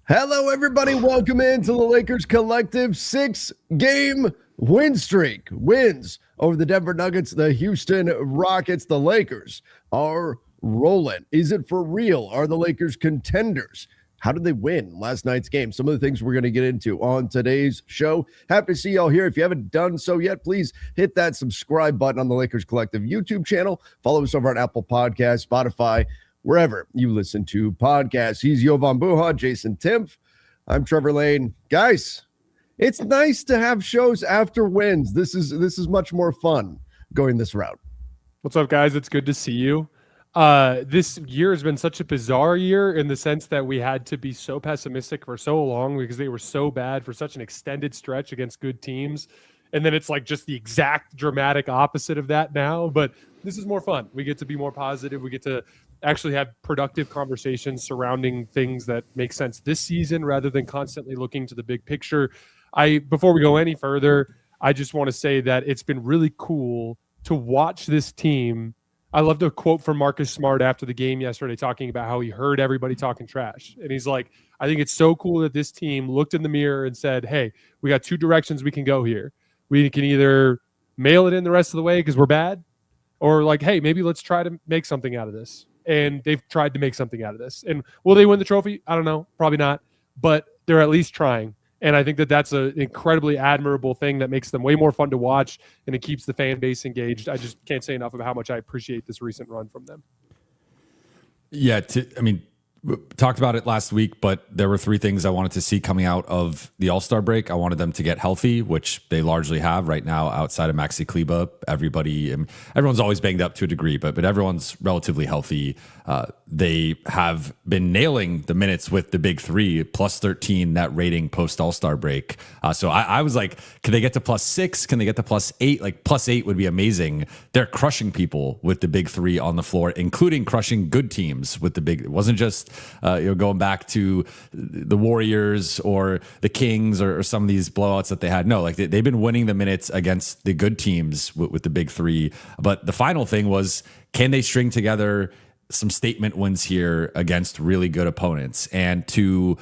Hello, everybody. Welcome into the Lakers Collective 6-game win streak. Wins over the Denver Nuggets, the Houston Rockets. The Lakers are rolling. Is it for real? Are the Lakers contenders? How did they win last night's game? Some of the things we're going to get into on today's show. Happy to see y'all here. If you haven't done so yet, please hit that subscribe button on the Lakers Collective YouTube channel. Follow us over on Apple Podcasts, Spotify, wherever you listen to podcasts. He's Jovan Buha, Jason Timpf. I'm Trevor Lane. Guys, it's nice to have shows after wins. This is much more fun going this route. What's up, guys? It's good to see you. This year has been such a bizarre year in the sense that we had to be so pessimistic for so long because they were so bad for such an extended stretch against good teams. And then it's like just the exact dramatic opposite of that now. But this is more fun. We get to be more positive. We get to actually have productive conversations surrounding things that make sense this season rather than constantly looking to the big picture. Before we go any further, I just want to say that it's been really cool to watch this team. I loved a quote from Marcus Smart after the game yesterday talking about how he heard everybody talking trash. And he's like, I think it's so cool that this team looked in the mirror and said, hey, we got two directions we can go here. We can either mail it in the rest of the way because we're bad, or like, hey, maybe let's try to make something out of this. And they've tried to make something out of this. And will they win the trophy? I don't know. Probably not. But they're at least trying. And I think that that's an incredibly admirable thing that makes them way more fun to watch, and it keeps the fan base engaged. I just can't say enough about how much I appreciate this recent run from them. Yeah, we talked about it last week, but there were three things I wanted to see coming out of the All-Star break. I wanted them to get healthy, which they largely have right now outside of Maxi Kleba. Everyone's always banged up to a degree, but everyone's relatively healthy. They have been nailing the minutes with the big three, plus 13 net rating post All-Star break. So I was like, can they get to plus 6? Can they get to plus 8? Like plus 8 would be amazing. They're crushing people with the big three on the floor, including crushing good teams with the big. It wasn't just going back to the Warriors or the Kings or some of these blowouts that they had. No, like they've been winning the minutes against the good teams with the big three. But the final thing was, can they string together some statement wins here against really good opponents, and to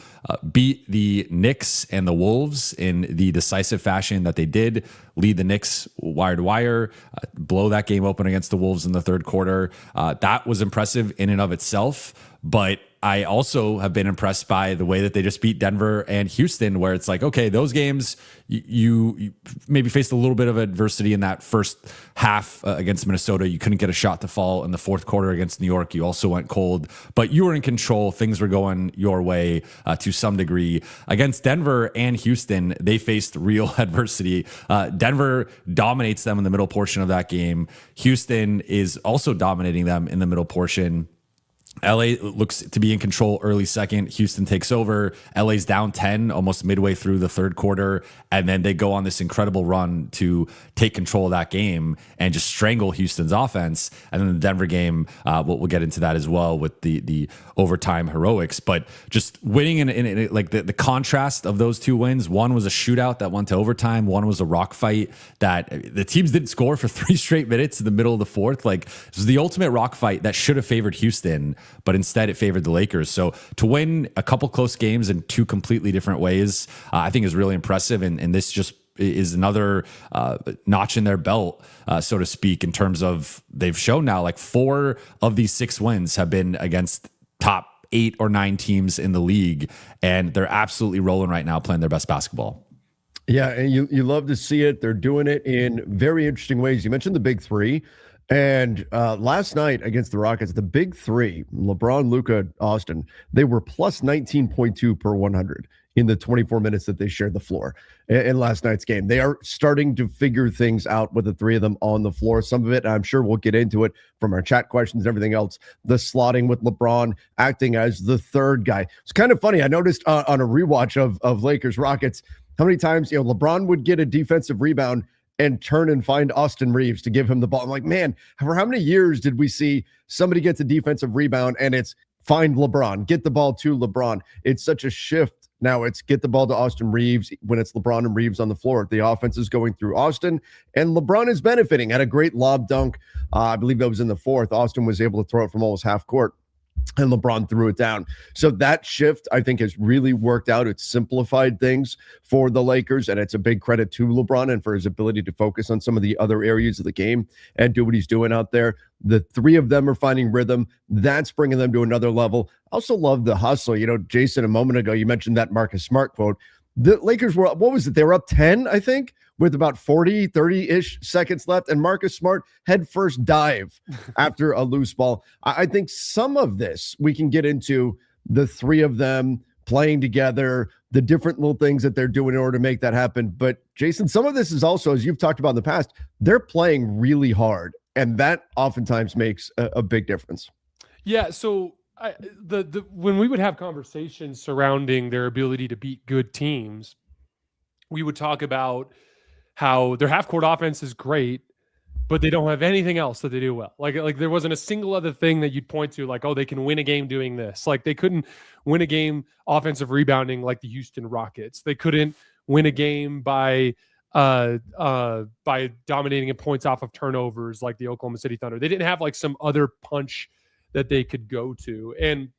beat the Knicks and the Wolves in the decisive fashion that they did, lead the Knicks wire to wire, blow that game open against the Wolves in the third quarter. That was impressive in and of itself. But I also have been impressed by the way that they just beat Denver and Houston, where it's like, okay, those games, you maybe faced a little bit of adversity in that first half against Minnesota. You couldn't get a shot to fall in the fourth quarter against New York. You also went cold, but you were in control. Things were going your way to some degree. Against Denver and Houston, they faced real adversity. Denver dominates them in the middle portion of that game. Houston is also dominating them in the middle portion. LA looks to be in control early second. Houston takes over. LA's down 10 almost midway through the third quarter. And then they go on this incredible run to take control of that game and just strangle Houston's offense. And then the Denver game, we'll get into that as well with the overtime heroics. But just winning in like the contrast of those two wins. One was a shootout that went to overtime. One was a rock fight that the teams didn't score for 3 straight minutes in the middle of the fourth. Like, it was the ultimate rock fight that should have favored Houston, but instead it favored the Lakers. So to win a couple close games in two completely different ways, I think is really impressive. And this just is another notch in their belt, so to speak, in terms of they've shown now like 4 of these 6 wins have been against top 8 or 9 teams in the league. And they're absolutely rolling right now, playing their best basketball. Yeah, and you love to see it. They're doing it in very interesting ways. You mentioned the big three. And last night against the Rockets, the big three, LeBron, Luca, Austin, they were plus 19.2 per 100 in the 24 minutes that they shared the floor in last night's game. They are starting to figure things out with the three of them on the floor. Some of it, I'm sure we'll get into it from our chat questions and everything else. The slotting with LeBron acting as the third guy. It's kind of funny. I noticed on a rewatch of Lakers Rockets, how many times LeBron would get a defensive rebound and turn and find Austin Reeves to give him the ball. I'm like, man, for how many years did we see somebody gets a defensive rebound and it's find LeBron, get the ball to LeBron? It's such a shift. Now it's get the ball to Austin Reeves when it's LeBron and Reeves on the floor. The offense is going through Austin, and LeBron is benefiting. Had a great lob dunk. I believe that was in the fourth. Austin was able to throw it from almost half court. and LeBron threw it down. So that shift, I think, has really worked out. It's simplified things for the Lakers, and it's a big credit to LeBron and for his ability to focus on some of the other areas of the game and do what he's doing out there. The three of them are finding rhythm. That's bringing them to another level. I also love the hustle. Jason, a moment ago, you mentioned that Marcus Smart quote. The Lakers were, what was it? They were up 10, I think, with about 30-ish seconds left, and Marcus Smart head first dive after a loose ball. I think some of this we can get into the three of them playing together, the different little things that they're doing in order to make that happen. But Jason, some of this is also, as you've talked about in the past, they're playing really hard, and that oftentimes makes a big difference. Yeah, so when we would have conversations surrounding their ability to beat good teams, we would talk about how their half-court offense is great, but they don't have anything else that they do well. Like there wasn't a single other thing that you'd point to, like, oh, they can win a game doing this. Like they couldn't win a game offensive rebounding like the Houston Rockets. They couldn't win a game by dominating in points off of turnovers like the Oklahoma City Thunder. They didn't have like some other punch that they could go to. And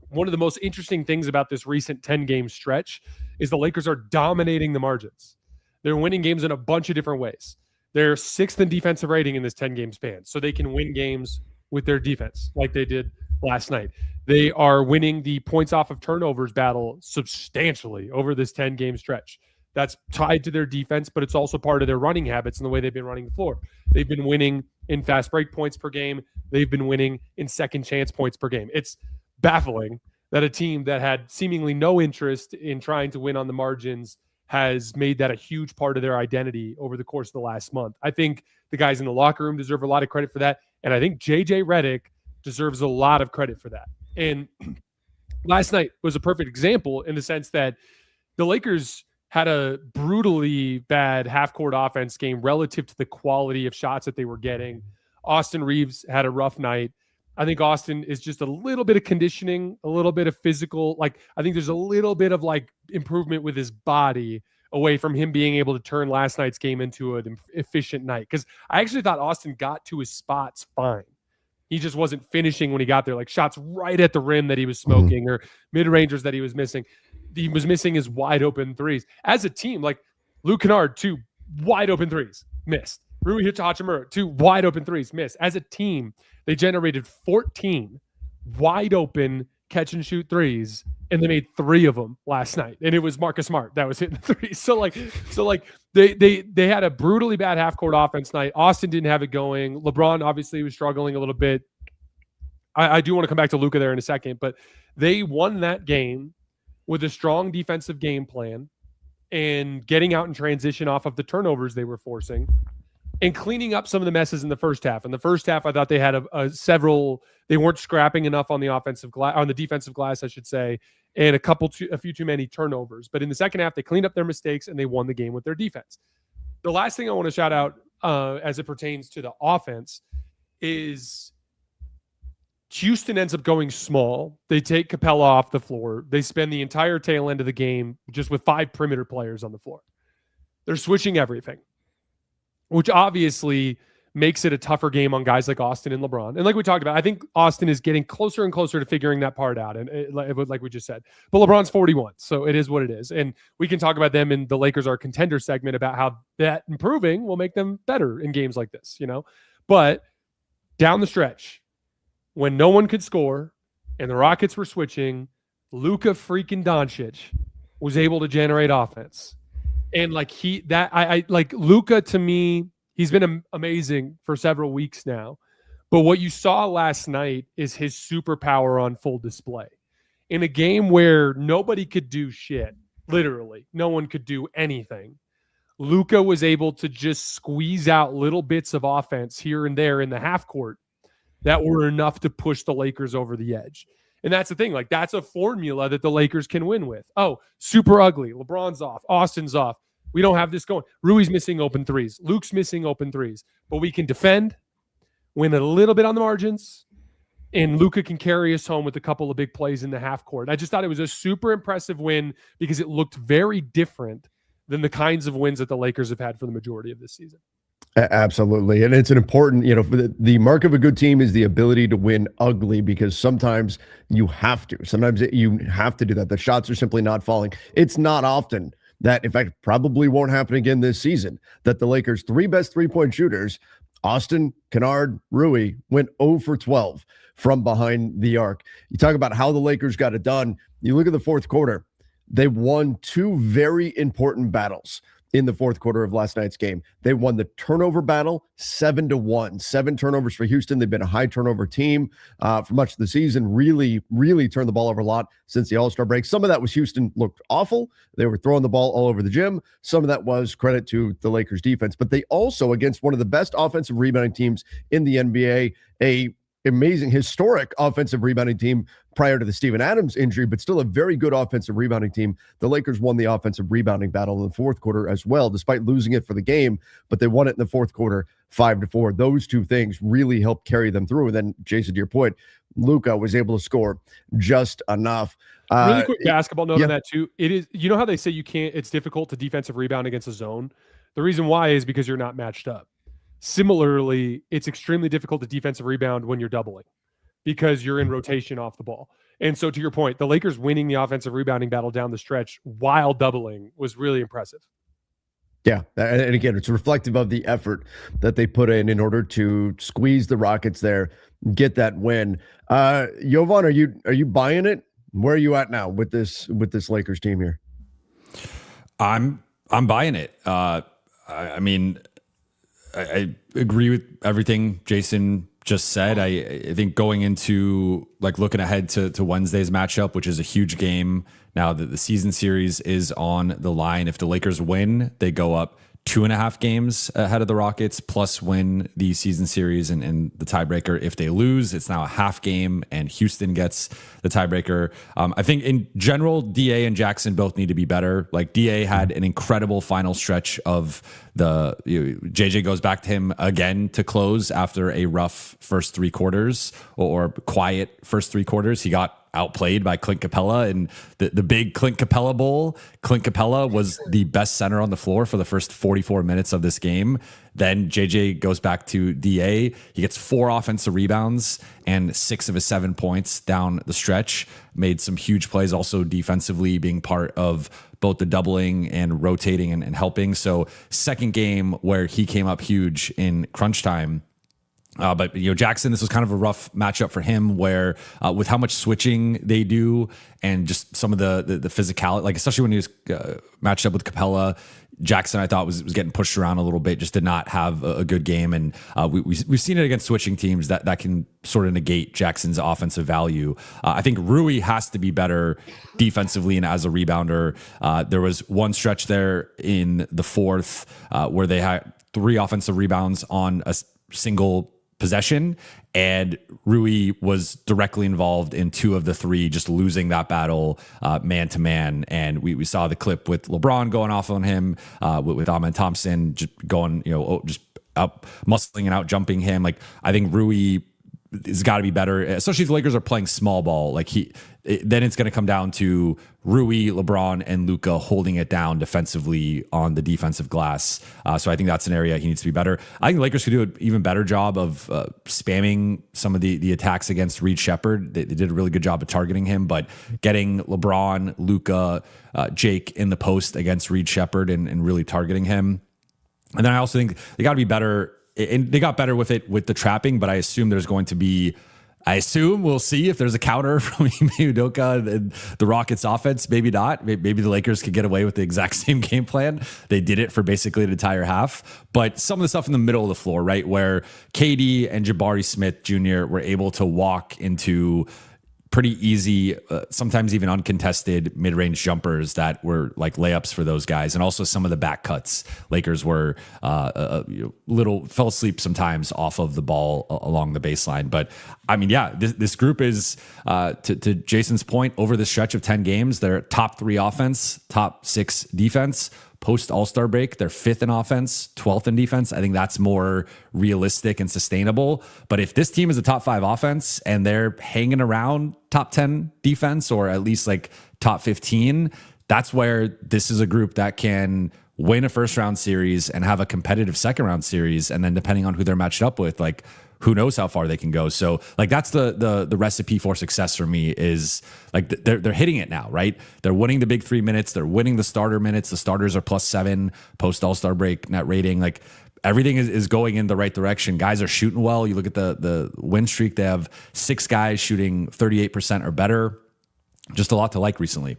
one of the most interesting things about this recent 10-game stretch is the Lakers are dominating the margins. They're winning games in a bunch of different ways. They're 6th in defensive rating in this 10-game span, so they can win games with their defense like they did last night. They are winning the points off of turnovers battle substantially over this 10-game stretch. That's tied to their defense, but it's also part of their running habits and the way they've been running the floor. They've been winning in fast break points per game. They've been winning in second chance points per game. It's baffling that a team that had seemingly no interest in trying to win on the margins has made that a huge part of their identity over the course of the last month. I think the guys in the locker room deserve a lot of credit for that. And I think JJ Redick deserves a lot of credit for that. And last night was a perfect example in the sense that the Lakers had a brutally bad half-court offense game relative to the quality of shots that they were getting. Austin Reeves had a rough night. I think Austin is just a little bit of conditioning, a little bit of physical. Like, I think there's a little bit of like improvement with his body away from him being able to turn last night's game into an efficient night. Because I actually thought Austin got to his spots fine. He just wasn't finishing when he got there, like shots right at the rim that he was smoking or mid-rangers that he was missing. He was missing his wide open threes. As a team, like Luke Kennard, 2 wide open threes, missed. Rui Hachimura, 2 wide open threes, missed. As a team, they generated 14 wide open catch and shoot threes, and they made 3 of them last night. And it was Marcus Smart that was hitting the threes. So they had a brutally bad half court offense night. Austin didn't have it going. LeBron obviously was struggling a little bit. I do want to come back to Luca there in a second, but they won that game with a strong defensive game plan and getting out in transition off of the turnovers they were forcing and cleaning up some of the messes in the first half. In the first half, I thought they had several. They weren't scrapping enough on the defensive glass, I should say, and a few too many turnovers. But in the second half, they cleaned up their mistakes and they won the game with their defense. The last thing I want to shout out as it pertains to the offense is Houston ends up going small. They take Capella off the floor. They spend the entire tail end of the game just with 5 perimeter players on the floor. They're switching everything, which obviously makes it a tougher game on guys like Austin and LeBron. And like we talked about, I think Austin is getting closer and closer to figuring that part out. And like we just said, but LeBron's 41, so it is what it is. And we can talk about them in the Lakers Are Contender segment about how that improving will make them better in games like this, But down the stretch, when no one could score and the Rockets were switching, Luca freaking Doncic was able to generate offense. And Luca, to me, he's been amazing for several weeks now. But what you saw last night is his superpower on full display. In a game where nobody could do shit, literally, no one could do anything, Luca was able to just squeeze out little bits of offense here and there in the half court that were enough to push the Lakers over the edge. And that's the thing. Like, that's a formula that the Lakers can win with. Oh, super ugly. LeBron's off. Austin's off. We don't have this going. Rui's missing open threes. Luke's missing open threes. But we can defend, win a little bit on the margins, and Luca can carry us home with a couple of big plays in the half court. I just thought it was a super impressive win because it looked very different than the kinds of wins that the Lakers have had for the majority of this season. Absolutely. And it's an important, the mark of a good team is the ability to win ugly, because sometimes you have to. Sometimes you have to do that. The shots are simply not falling. It's not often that, in fact, probably won't happen again this season, that the Lakers' three best three-point shooters, Austin, Kennard, Rui, went 0 for 12 from behind the arc. You talk about how the Lakers got it done. You look at the fourth quarter, they won two very important battles in the fourth quarter of last night's game. They won the turnover battle 7-1. 7 turnovers for Houston. They've been a high turnover team for much of the season. Really, really turned the ball over a lot since the All-Star break. Some of that was Houston looked awful. They were throwing the ball all over the gym. Some of that was credit to the Lakers defense. But they also, against one of the best offensive rebounding teams in the NBA, a amazing, historic offensive rebounding team prior to the Steven Adams injury, but still a very good offensive rebounding team. The Lakers won the offensive rebounding battle in the fourth quarter as well, despite losing it for the game, but they won it in the fourth quarter 5-4. Those two things really helped carry them through. And then, Jason, to your point, Luca was able to score just enough. Really quick basketball note on that too. It is, how they say it's difficult to defensive rebound against a zone. The reason why is because you're not matched up. Similarly, it's extremely difficult to defensive rebound when you're doubling, because you're in rotation off the ball. And so, to your point, the Lakers winning the offensive rebounding battle down the stretch while doubling was really impressive. Yeah, and again, it's reflective of the effort that they put in order to squeeze the Rockets there, get that win. Jovan, are you buying it? Where are you at now with this Lakers team here? I'm buying it. I mean, I agree with everything Jason just said. I think going into, like, looking ahead to Wednesday's matchup, which is a huge game now that the season series is on the line. If the Lakers win, they go up 2.5 games ahead of the Rockets, plus win the season series and the tiebreaker. If they lose, it's now a half game and Houston gets the tiebreaker. I think in general, DA and Jackson both need to be better. Like, DA had an incredible final stretch of JJ goes back to him again to close after a rough first 3 quarters or quiet first 3 quarters. He got outplayed by Clint Capella in the big Clint Capella Bowl. Clint Capella was the best center on the floor for the first 44 minutes of this game. Then JJ goes back to DA. He gets 4 offensive rebounds and 6 of his 7 points down the stretch. Made some huge plays also defensively, being part of both the doubling and rotating and helping. So second game where he came up huge in crunch time. But Jackson, this was kind of a rough matchup for him, where with how much switching they do and just some of the physicality, like especially when he was matched up with Capella, Jackson I thought was getting pushed around a little bit, just did not have a good game. And we've seen it against switching teams that can sort of negate Jackson's offensive value. I think Rui has to be better defensively and as a rebounder. There was one stretch there in the fourth where they had 3 offensive rebounds on a single possession, and Rui was directly involved in 2 of the 3, just losing that battle man to man. And we saw the clip with LeBron going off on him, with Ahmed Thompson just going, just out muscling and out jumping him. Like, I think Rui has got to be better, especially if the Lakers are playing small ball. Like then it's going to come down to Rui, LeBron, and Luca holding it down defensively on the defensive glass. So I think that's an area he needs to be better. I think the Lakers could do an even better job of spamming some of the attacks against Reed Shepherd. They did a really good job of targeting him, but getting LeBron, Luca, Jake in the post against Reed Shepherd and really targeting him. And then I also think they got to be better. And they got better with it with the trapping, but I assume there's going to be, we'll see if there's a counter from Ime Udoka and the Rockets offense. Maybe not. Maybe the Lakers could get away with the exact same game plan. They did it for basically an entire half. But some of the stuff in the middle of the floor, right, where KD and Jabari Smith Jr. were able to walk into pretty easy, sometimes even uncontested mid-range jumpers that were like layups for those guys. And also some of the back cuts. Lakers were fell asleep sometimes off of the ball along the baseline. But I mean, yeah, this group is, to Jason's point, over the stretch of 10 games, they're top 3 offense, top 6 defense. Post All-Star break, they're 5th in offense, 12th in defense. I think that's more realistic and sustainable. But if this team is a top 5 offense and they're hanging around top 10 defense, or at least like top 15, that's where this is a group that can win a first round series and have a competitive second round series. And then depending on who they're matched up with, like who knows how far they can go. So like that's the recipe for success for me is like they're hitting it now, right? They're winning the big 3 minutes. They're winning the starter minutes. The starters are +7 post All-Star break net rating. Like everything is going in the right direction. Guys are shooting well. You look at the win streak. They have 6 guys shooting 38% or better. Just a lot to like recently.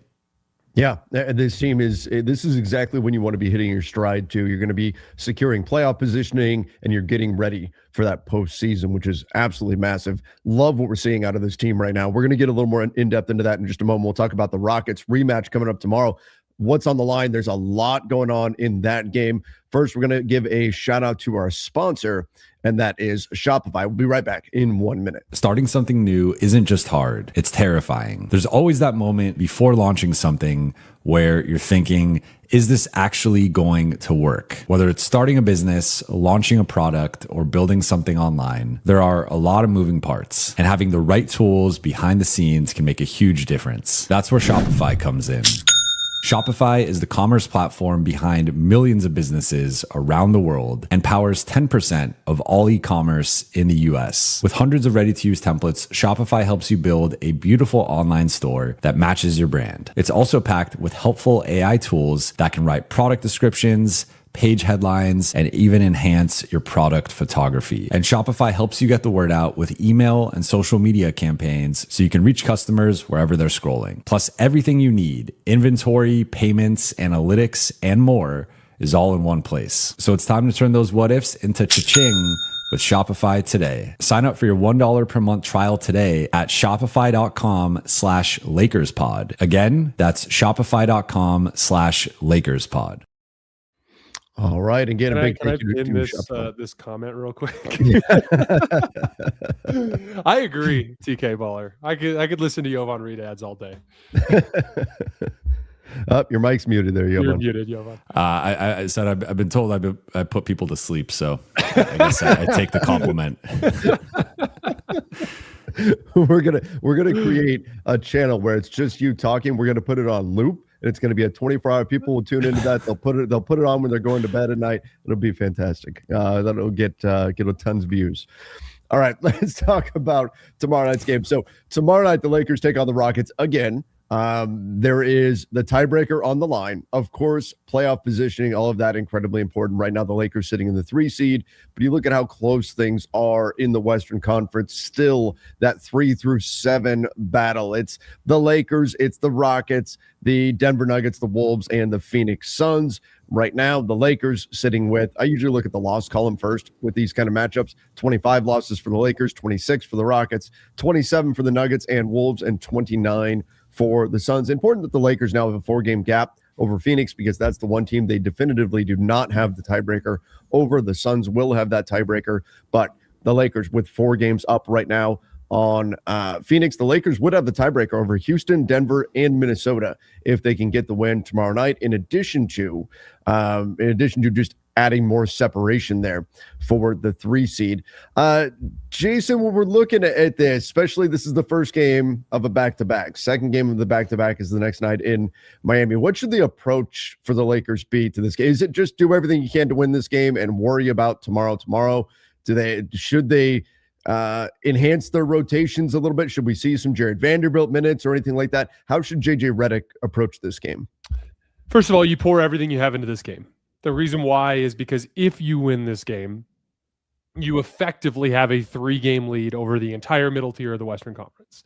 Yeah, this is exactly when you want to be hitting your stride too. You're going to be securing playoff positioning and you're getting ready for that postseason, which is absolutely massive. Love what we're seeing out of this team right now. We're going to get a little more in depth into that in just a moment. We'll talk about the Rockets rematch coming up tomorrow. What's on the line? There's a lot going on in that game. First, we're going to give a shout out to our sponsor, and that is Shopify. We'll be right back in 1 minute. Starting something new isn't just hard, it's terrifying. There's always that moment before launching something where you're thinking, is this actually going to work? Whether it's starting a business, launching a product, or building something online, there are a lot of moving parts, and having the right tools behind the scenes can make a huge difference. That's where Shopify comes in. Shopify is the commerce platform behind millions of businesses around the world and powers 10% of all e-commerce in the US. With hundreds of ready-to-use templates, Shopify helps you build a beautiful online store that matches your brand. It's also packed with helpful AI tools that can write product descriptions, page headlines, and even enhance your product photography. And Shopify helps you get the word out with email and social media campaigns so you can reach customers wherever they're scrolling. Plus, everything you need, inventory, payments, analytics, and more is all in one place. So it's time to turn those what ifs into cha-ching with Shopify today. Sign up for your $1 per month trial today at shopify.com/LakersPod. Again, that's shopify.com/LakersPod. All right, again, Can a big I thank you pin to this Shopify. this comment real quick? I agree, TK Baller. I could listen to Jovan read ads all day. Your mic's muted there, You're Jovan. muted, Jovan. I said I've been told I put people to sleep, so I guess I take the compliment. We're gonna create a channel where it's just you talking. We're gonna put it on loop. And it's going to be a 24-hour. People will tune into that. They'll put it on when they're going to bed at night. It'll be fantastic. That'll get tons of views. All right, let's talk about tomorrow night's game. So tomorrow night, the Lakers take on the Rockets again. There is the tiebreaker on the line. Of course, playoff positioning, all of that incredibly important. Right now, the Lakers sitting in the 3 seed, but you look at how close things are in the Western Conference, still that 3 through 7 battle. It's the Lakers, it's the Rockets, the Denver Nuggets, the Wolves, and the Phoenix Suns. Right now, the Lakers sitting with, I usually look at the loss column first with these kind of matchups, 25 losses for the Lakers, 26 for the Rockets, 27 for the Nuggets and Wolves, and 29 for the Suns. Important that the Lakers now have a 4-game gap over Phoenix because that's the one team they definitively do not have the tiebreaker over. The Suns will have that tiebreaker, but the Lakers with 4 games up right now on Phoenix. The Lakers would have the tiebreaker over Houston, Denver, and Minnesota if they can get the win tomorrow night, in addition to just adding more separation there for the 3 seed. Jason, when we're looking at this, especially this is the first game of a back-to-back. Second game of the back-to-back is the next night in Miami. What should the approach for the Lakers be to this game? Is it just do everything you can to win this game and worry about tomorrow? Should they enhance their rotations a little bit? Should we see some Jared Vanderbilt minutes or anything like that? How should JJ Redick approach this game? First of all, you pour everything you have into this game. The reason why is because if you win this game, you effectively have a 3-game lead over the entire middle tier of the Western Conference,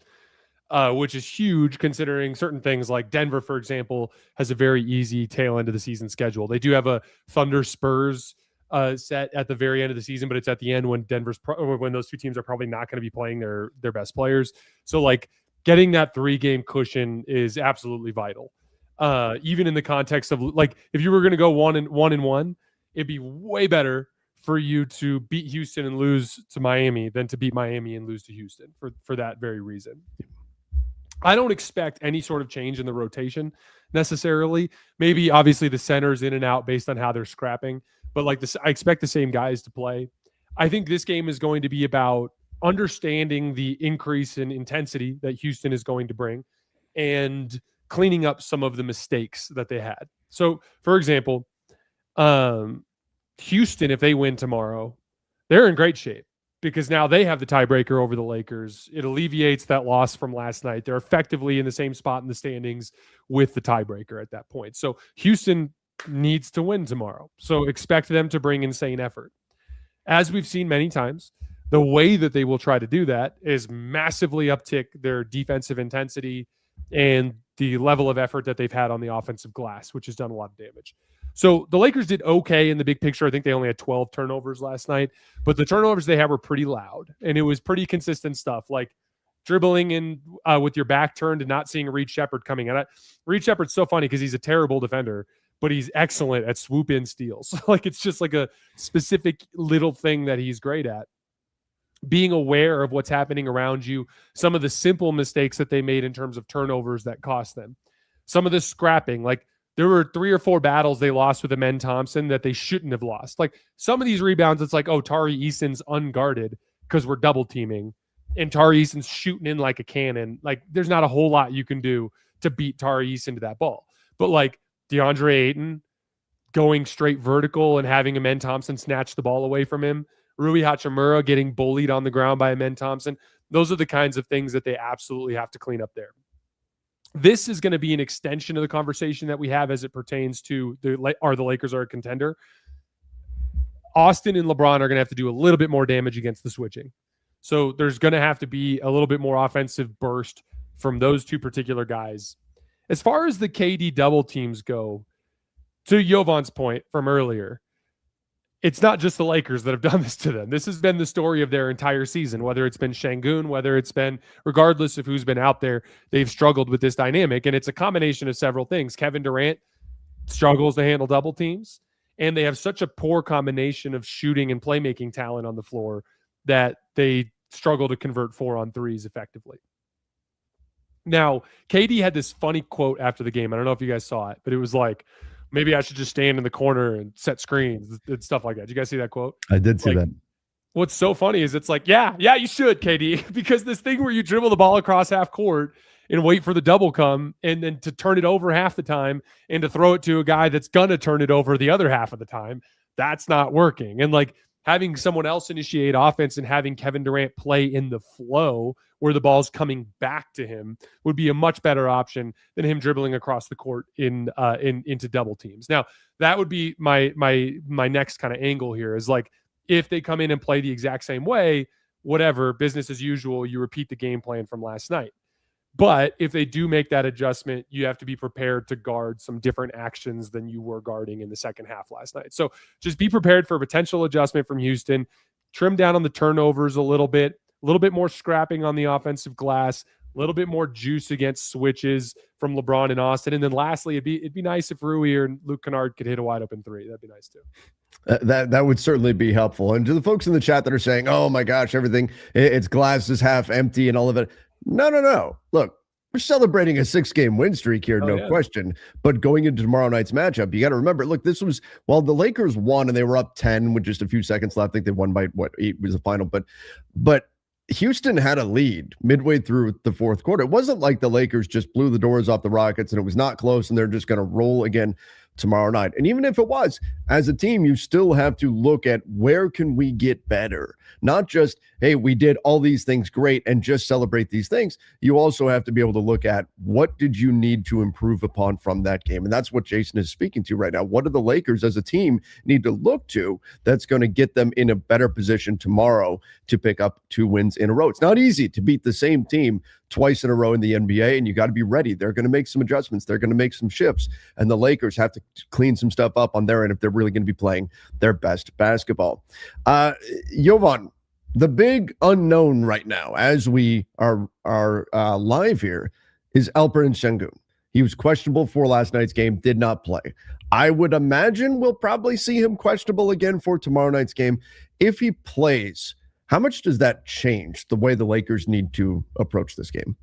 which is huge considering certain things like Denver, for example, has a very easy tail end of the season schedule. They do have a Thunder Spurs set at the very end of the season, but it's at the end when when those two teams are probably not going to be playing their best players. So like getting that 3-game cushion is absolutely vital. Even in the context of like, if you were going to go 1-1, it'd be way better for you to beat Houston and lose to Miami than to beat Miami and lose to Houston for that very reason. I don't expect any sort of change in the rotation necessarily. Maybe obviously the center's in and out based on how they're scrapping, but like this, I expect the same guys to play. I think this game is going to be about understanding the increase in intensity that Houston is going to bring and cleaning up some of the mistakes that they had. So, for example, Houston, if they win tomorrow, they're in great shape because now they have the tiebreaker over the Lakers. It alleviates that loss from last night. They're effectively in the same spot in the standings with the tiebreaker at that point. So Houston needs to win tomorrow. So expect them to bring insane effort. As we've seen many times, the way that they will try to do that is massively uptick their defensive intensity and the level of effort that they've had on the offensive glass, which has done a lot of damage. So the Lakers did okay in the big picture. I think they only had 12 turnovers last night, but the turnovers they had were pretty loud, and it was pretty consistent stuff, like dribbling in with your back turned and not seeing Reed Shepherd coming at it. Reed Shepherd's so funny because he's a terrible defender, but he's excellent at swoop in steals. Like it's just like a specific little thing that he's great at. Being aware of what's happening around you, some of the simple mistakes that they made in terms of turnovers that cost them, some of the scrapping, like there were 3 or 4 battles they lost with Amen Thompson that they shouldn't have lost. Like some of these rebounds, it's like, oh, Tari Eason's unguarded because we're double teaming and Tari Eason's shooting in like a cannon. Like there's not a whole lot you can do to beat Tari Eason to that ball. But like DeAndre Ayton going straight vertical and having Amen Thompson snatch the ball away from him, Rui Hachimura getting bullied on the ground by Amen Thompson. Those are the kinds of things that they absolutely have to clean up there. This is going to be an extension of the conversation that we have as it pertains to the Lakers are a contender. Austin and LeBron are going to have to do a little bit more damage against the switching. So there's going to have to be a little bit more offensive burst from those two particular guys. As far as the KD double teams go, to Jovan's point from earlier, it's not just the Lakers that have done this to them. This has been the story of their entire season, whether it's been Şengün, whether it's been, regardless of who's been out there, they've struggled with this dynamic. And it's a combination of several things. Kevin Durant struggles to handle double teams, and they have such a poor combination of shooting and playmaking talent on the floor that they struggle to convert 4-on-3s effectively. Now, KD had this funny quote after the game. I don't know if you guys saw it, but it was like, maybe I should just stand in the corner and set screens and stuff like that. Did you guys see that quote? I did see that. What's so funny is it's like, yeah, you should, KD, because this thing where you dribble the ball across half court and wait for the double come and then to turn it over half the time and to throw it to a guy that's going to turn it over the other half of the time, that's not working. And like having someone else initiate offense and having Kevin Durant play in the flow where the ball's coming back to him would be a much better option than him dribbling across the court into double teams. Now, that would be my next kind of angle here is like, if they come in and play the exact same way, whatever, business as usual, you repeat the game plan from last night. But if they do make that adjustment, you have to be prepared to guard some different actions than you were guarding in the second half last night. So just be prepared for a potential adjustment from Houston, trim down on the turnovers a little bit more scrapping on the offensive glass, a little bit more juice against switches from LeBron and Austin. And then lastly, it'd be nice if Rui or Luke Kennard could hit a wide open 3. That'd be nice too. That would certainly be helpful. And to the folks in the chat that are saying, oh my gosh, everything, it's glass is half empty and all of it. No. Look, we're celebrating a 6-game win streak here, question. But going into tomorrow night's matchup, you got to remember, look, this was, while the Lakers won and they were up 10 with just a few seconds left. I think they won by 8 was the final. But Houston had a lead midway through the fourth quarter. It wasn't like the Lakers just blew the doors off the Rockets and it was not close and they're just going to roll again tomorrow night. And even if it was, as a team, you still have to look at where can we get better? Not just, hey, we did all these things great and just celebrate these things. You also have to be able to look at what did you need to improve upon from that game? And that's what Jason is speaking to right now. What do the Lakers as a team need to look to that's going to get them in a better position tomorrow to pick up 2 wins in a row? It's not easy to beat the same team twice in a row in the NBA, and you got to be ready. They're going to make some adjustments. They're going to make some shifts, and the Lakers have to clean some stuff up on their end if they're really going to be playing their best basketball. Jovan, the big unknown right now, as we are live here, is Alperen Şengün. He was questionable for last night's game, did not play. I would imagine we'll probably see him questionable again for tomorrow night's game. If he plays, how much does that change the way the Lakers need to approach this game?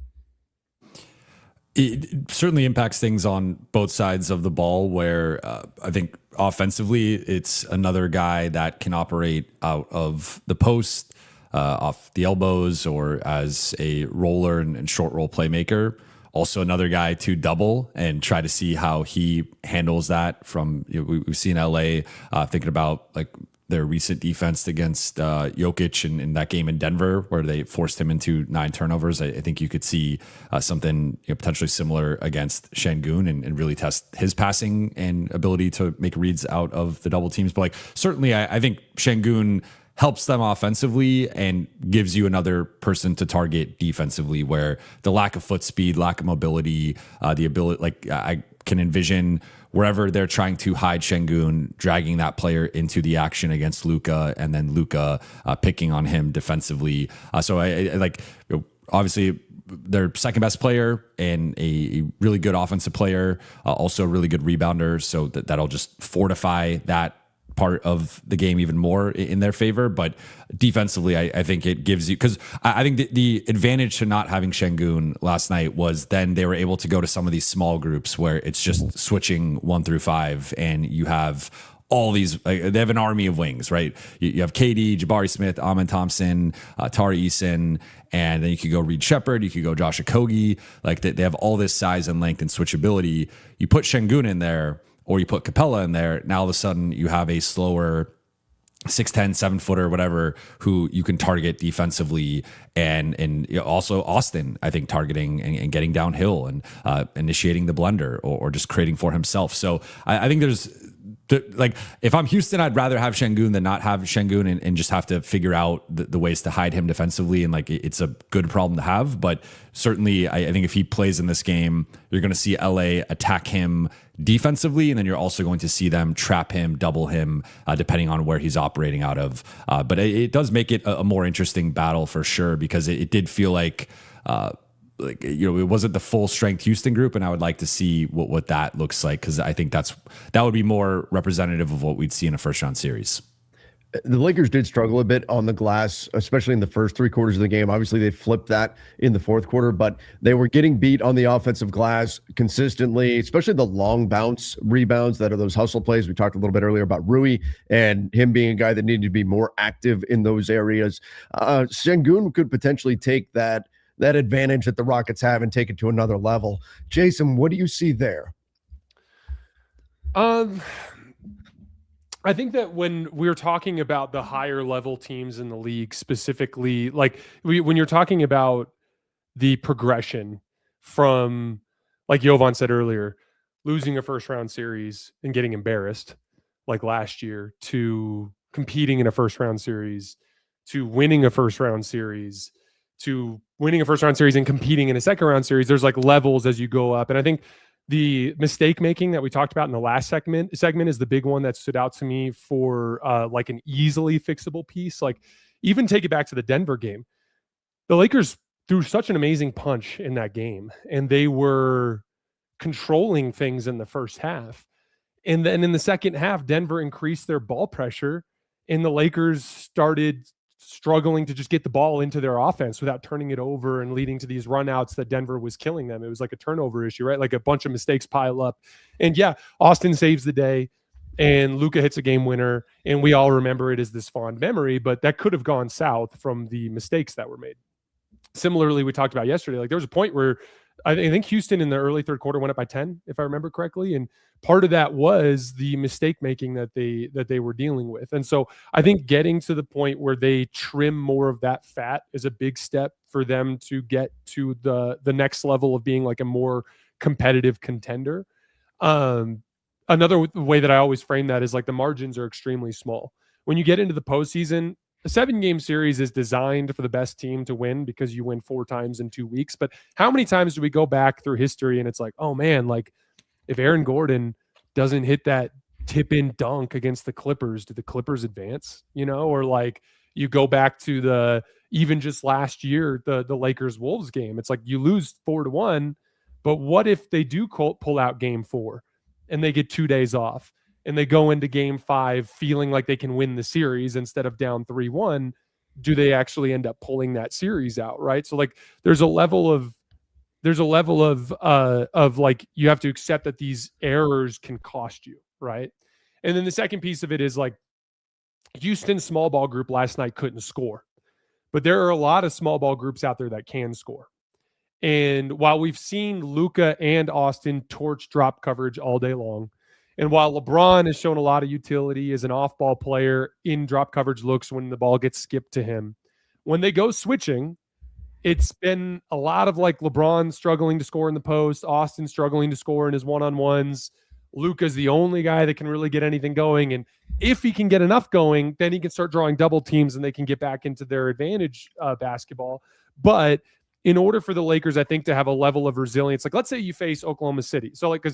It certainly impacts things on both sides of the ball where I think offensively it's another guy that can operate out of the post, off the elbows, or as a roller and short roll playmaker. also another guy to double and try to see how he handles that. From we've seen LA thinking about like their recent defense against Jokic in that game in Denver, where they forced him into 9 turnovers. I think you could see something potentially similar against Şengün and really test his passing and ability to make reads out of the double teams. But like certainly, I think Şengün helps them offensively and gives you another person to target defensively, where the lack of foot speed, lack of mobility, the ability, like I can envision wherever they're trying to hide Şengün, dragging that player into the action against Luca, and then Luca picking on him defensively. So I like, obviously their second best player and a really good offensive player, also a really good rebounder. So that'll just fortify that part of the game even more in their favor. But defensively, I think it gives you, because I think the advantage to not having Şengün last night was then they were able to go to some of these small groups where it's just switching 1 through 5, and you have all these, they have an army of wings, right? You have KD, Jabari Smith, Amen Thompson, Tari Eason, and then you could go Reed Shepherd, you could go Josh Okogie. Like they have all this size and length and switchability. You put Şengün in there, or you put Capella in there, now all of a sudden you have a slower 6'10", 7-footer, whatever, who you can target defensively, and also Austin, I think, targeting and getting downhill and initiating the blender or just creating for himself. So I think there's like, if I'm Houston, I'd rather have Şengün than not have Şengün and just have to figure out the ways to hide him defensively. And like, it's a good problem to have, but certainly I think if he plays in this game, you're going to see LA attack him defensively, and then you're also going to see them trap him, double him, depending on where he's operating out of. But it does make it a more interesting battle for sure, because it did feel like it wasn't the full strength Houston group, and I would like to see what that looks like, because I think that would be more representative of what we'd see in a first round series. The Lakers did struggle a bit on the glass, especially in the first 3 quarters of the game. Obviously, they flipped that in the fourth quarter, but they were getting beat on the offensive glass consistently, especially the long bounce rebounds that are those hustle plays. We talked a little bit earlier about Rui and him being a guy that needed to be more active in those areas. Şengün could potentially take that advantage that the Rockets have and take it to another level. Jason, what do you see there? I think that when we're talking about the higher level teams in the league, specifically, like when you're talking about the progression from, like Jovan said earlier, losing a first round series and getting embarrassed like last year, to competing in a first round series, to winning a first round series, to winning a first round series and competing in a second round series, there's like levels as you go up. And I think the mistake making that we talked about in the last segment is the big one that stood out to me for like an easily fixable piece. Like, even take it back to the Denver game. The Lakers threw such an amazing punch in that game, and they were controlling things in the first half. And then in the second half, Denver increased their ball pressure, and the Lakers started struggling to just get the ball into their offense without turning it over and leading to these runouts that Denver was killing them. It was like a turnover issue, right? Like a bunch of mistakes pile up. And yeah, Austin saves the day and Luca hits a game winner, and we all remember it as this fond memory, but that could have gone south from the mistakes that were made. Similarly, we talked about yesterday, like there was a point where I think Houston in the early third quarter went up by 10, if I remember correctly. And part of that was the mistake making that they were dealing with. And so I think getting to the point where they trim more of that fat is a big step for them to get to the next level of being like a more competitive contender. Another way that I always frame that is like the margins are extremely small. When you get into the postseason, a 7-game series is designed for the best team to win because you win 4 times in 2 weeks. But how many times do we go back through history and it's like, oh man, like if Aaron Gordon doesn't hit that tip in dunk against the Clippers, do the Clippers advance? Or like you go back to even just last year, the Lakers Wolves game. It's like you lose 4-1, but what if they do pull out game 4 and they get 2 days off? And they go into game 5 feeling like they can win the series instead of down 3-1, do they actually end up pulling that series out, right? So like there's a level of like you have to accept that these errors can cost you, right? And then the second piece of it is like Houston's small ball group last night couldn't score, but there are a lot of small ball groups out there that can score. And while we've seen Luca and Austin torch drop coverage all day long, and while LeBron has shown a lot of utility as an off-ball player in drop coverage looks when the ball gets skipped to him, when they go switching, it's been a lot of like LeBron struggling to score in the post, Austin struggling to score in his one-on-ones. Luca's the only guy that can really get anything going. And if he can get enough going, then he can start drawing double teams and they can get back into their advantage basketball. But in order for the Lakers, I think, to have a level of resilience, like let's say you face Oklahoma City. So like,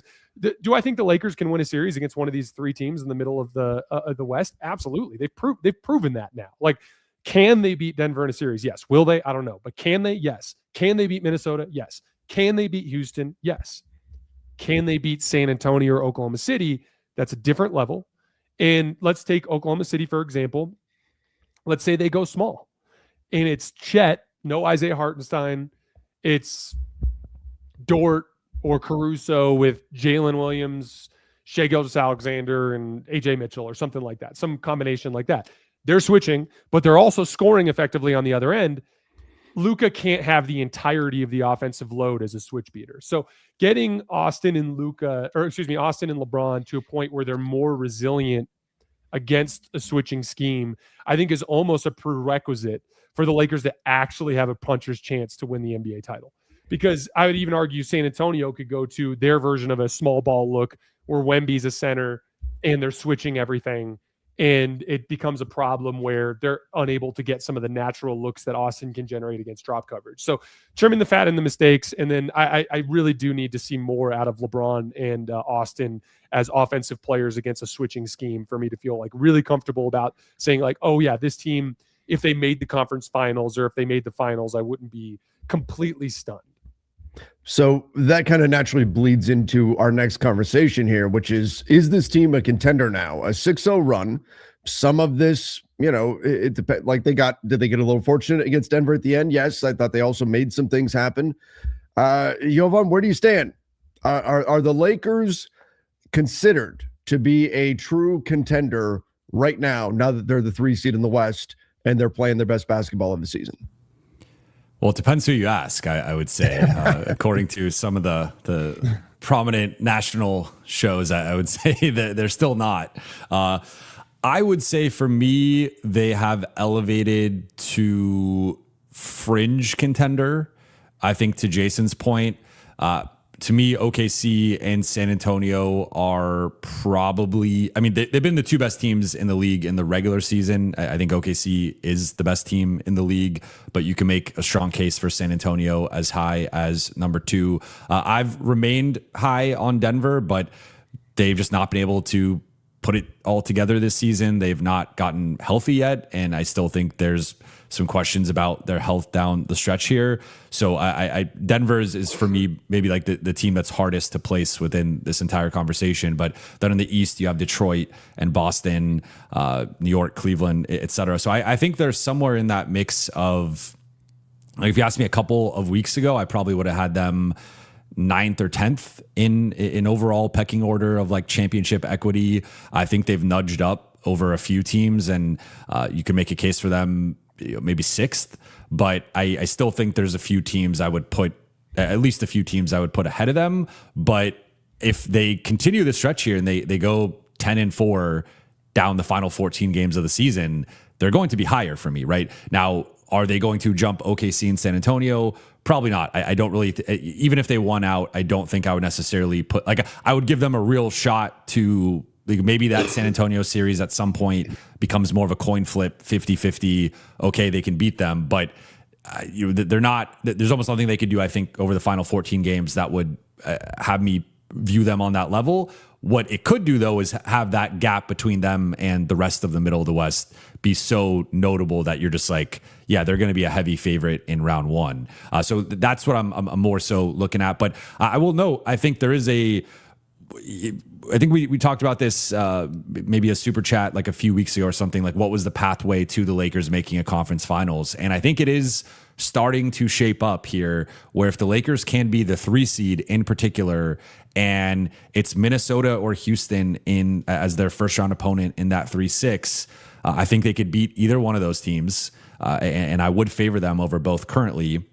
do I think the Lakers can win a series against one of these three teams in the middle of the West? Absolutely. They've proven that now. Like, can they beat Denver in a series? Yes. Will they? I don't know. But can they? Yes. Can they beat Minnesota? Yes. Can they beat Houston? Yes. Can they beat San Antonio or Oklahoma City? That's a different level. And let's take Oklahoma City, for example. Let's say they go small. And it's Chet, no Isaiah Hartenstein. It's Dort or Caruso with Jalen Williams, Shai Gilgeous-Alexander, and AJ Mitchell or something like that. Some combination like that. They're switching, but they're also scoring effectively on the other end. Luca can't have the entirety of the offensive load as a switch beater. So getting Austin and LeBron to a point where they're more resilient against a switching scheme, I think is almost a prerequisite for the Lakers to actually have a puncher's chance to win the NBA title. Because I would even argue San Antonio could go to their version of a small ball look where Wemby's a center and they're switching everything. And it becomes a problem where they're unable to get some of the natural looks that Austin can generate against drop coverage. So trimming the fat and the mistakes. And then I really do need to see more out of LeBron and Austin as offensive players against a switching scheme for me to feel like really comfortable about saying like, oh yeah, this team, if they made the conference finals or if they made the finals, I wouldn't be completely stunned. So that kind of naturally bleeds into our next conversation here, which is this team a contender now? A 6-0 run. Some of this, it depends. Like did they get a little fortunate against Denver at the end? Yes. I thought they also made some things happen. Jovan, where do you stand? Are the Lakers considered to be a true contender right now that they're the 3 seed in the West and they're playing their best basketball of the season? Well, it depends who you ask, I would say. According to some of the prominent national shows, I would say that they're still not. I would say for me, they have elevated to fringe contender. I think to Jason's point, to me, OKC and San Antonio are probably, they've been the 2 best teams in the league in the regular season. I think OKC is the best team in the league, but you can make a strong case for San Antonio as high as number 2. I've remained high on Denver, but they've just not been able to put it all together this season. They've not gotten healthy yet, and I still think there's some questions about their health down the stretch here. So Denver is for me maybe like the team that's hardest to place within this entire conversation. But then in the East, you have Detroit and Boston, New York, Cleveland, et cetera. So I think they're somewhere in that mix of, like, if you asked me a couple of weeks ago, I probably would have had them 9th or 10th in overall pecking order of like championship equity. I think they've nudged up over a few teams, and you can make a case for them maybe 6th, but I still think there's a few teams I would put, at least a few teams I would put ahead of them. But if they continue the stretch here and they go 10-4 down the final 14 games of the season, they're going to be higher for me right now. Are they going to jump OKC and San Antonio? Probably not. I don't really, even if they won out, I don't think I would necessarily put, like, I would give them a real shot to, like, maybe that San Antonio series at some point becomes more of a coin flip, 50-50. Okay, they can beat them, but they're not, there's almost nothing they could do, I think, over the final 14 games that would have me view them on that level. What it could do, though, is have that gap between them and the rest of the middle of the West be so notable that you're just like, yeah, they're going to be a heavy favorite in round 1. So that's what I'm more so looking at. But I will note, I think there is I think we talked about this maybe a super chat like a few weeks ago or something, like what was the pathway to the Lakers making a conference finals? And I think it is starting to shape up here, where if the Lakers can be the 3 seed in particular, and it's Minnesota or Houston as their first round opponent in that 3-6, I think they could beat either one of those teams, and I would favor them over both currently.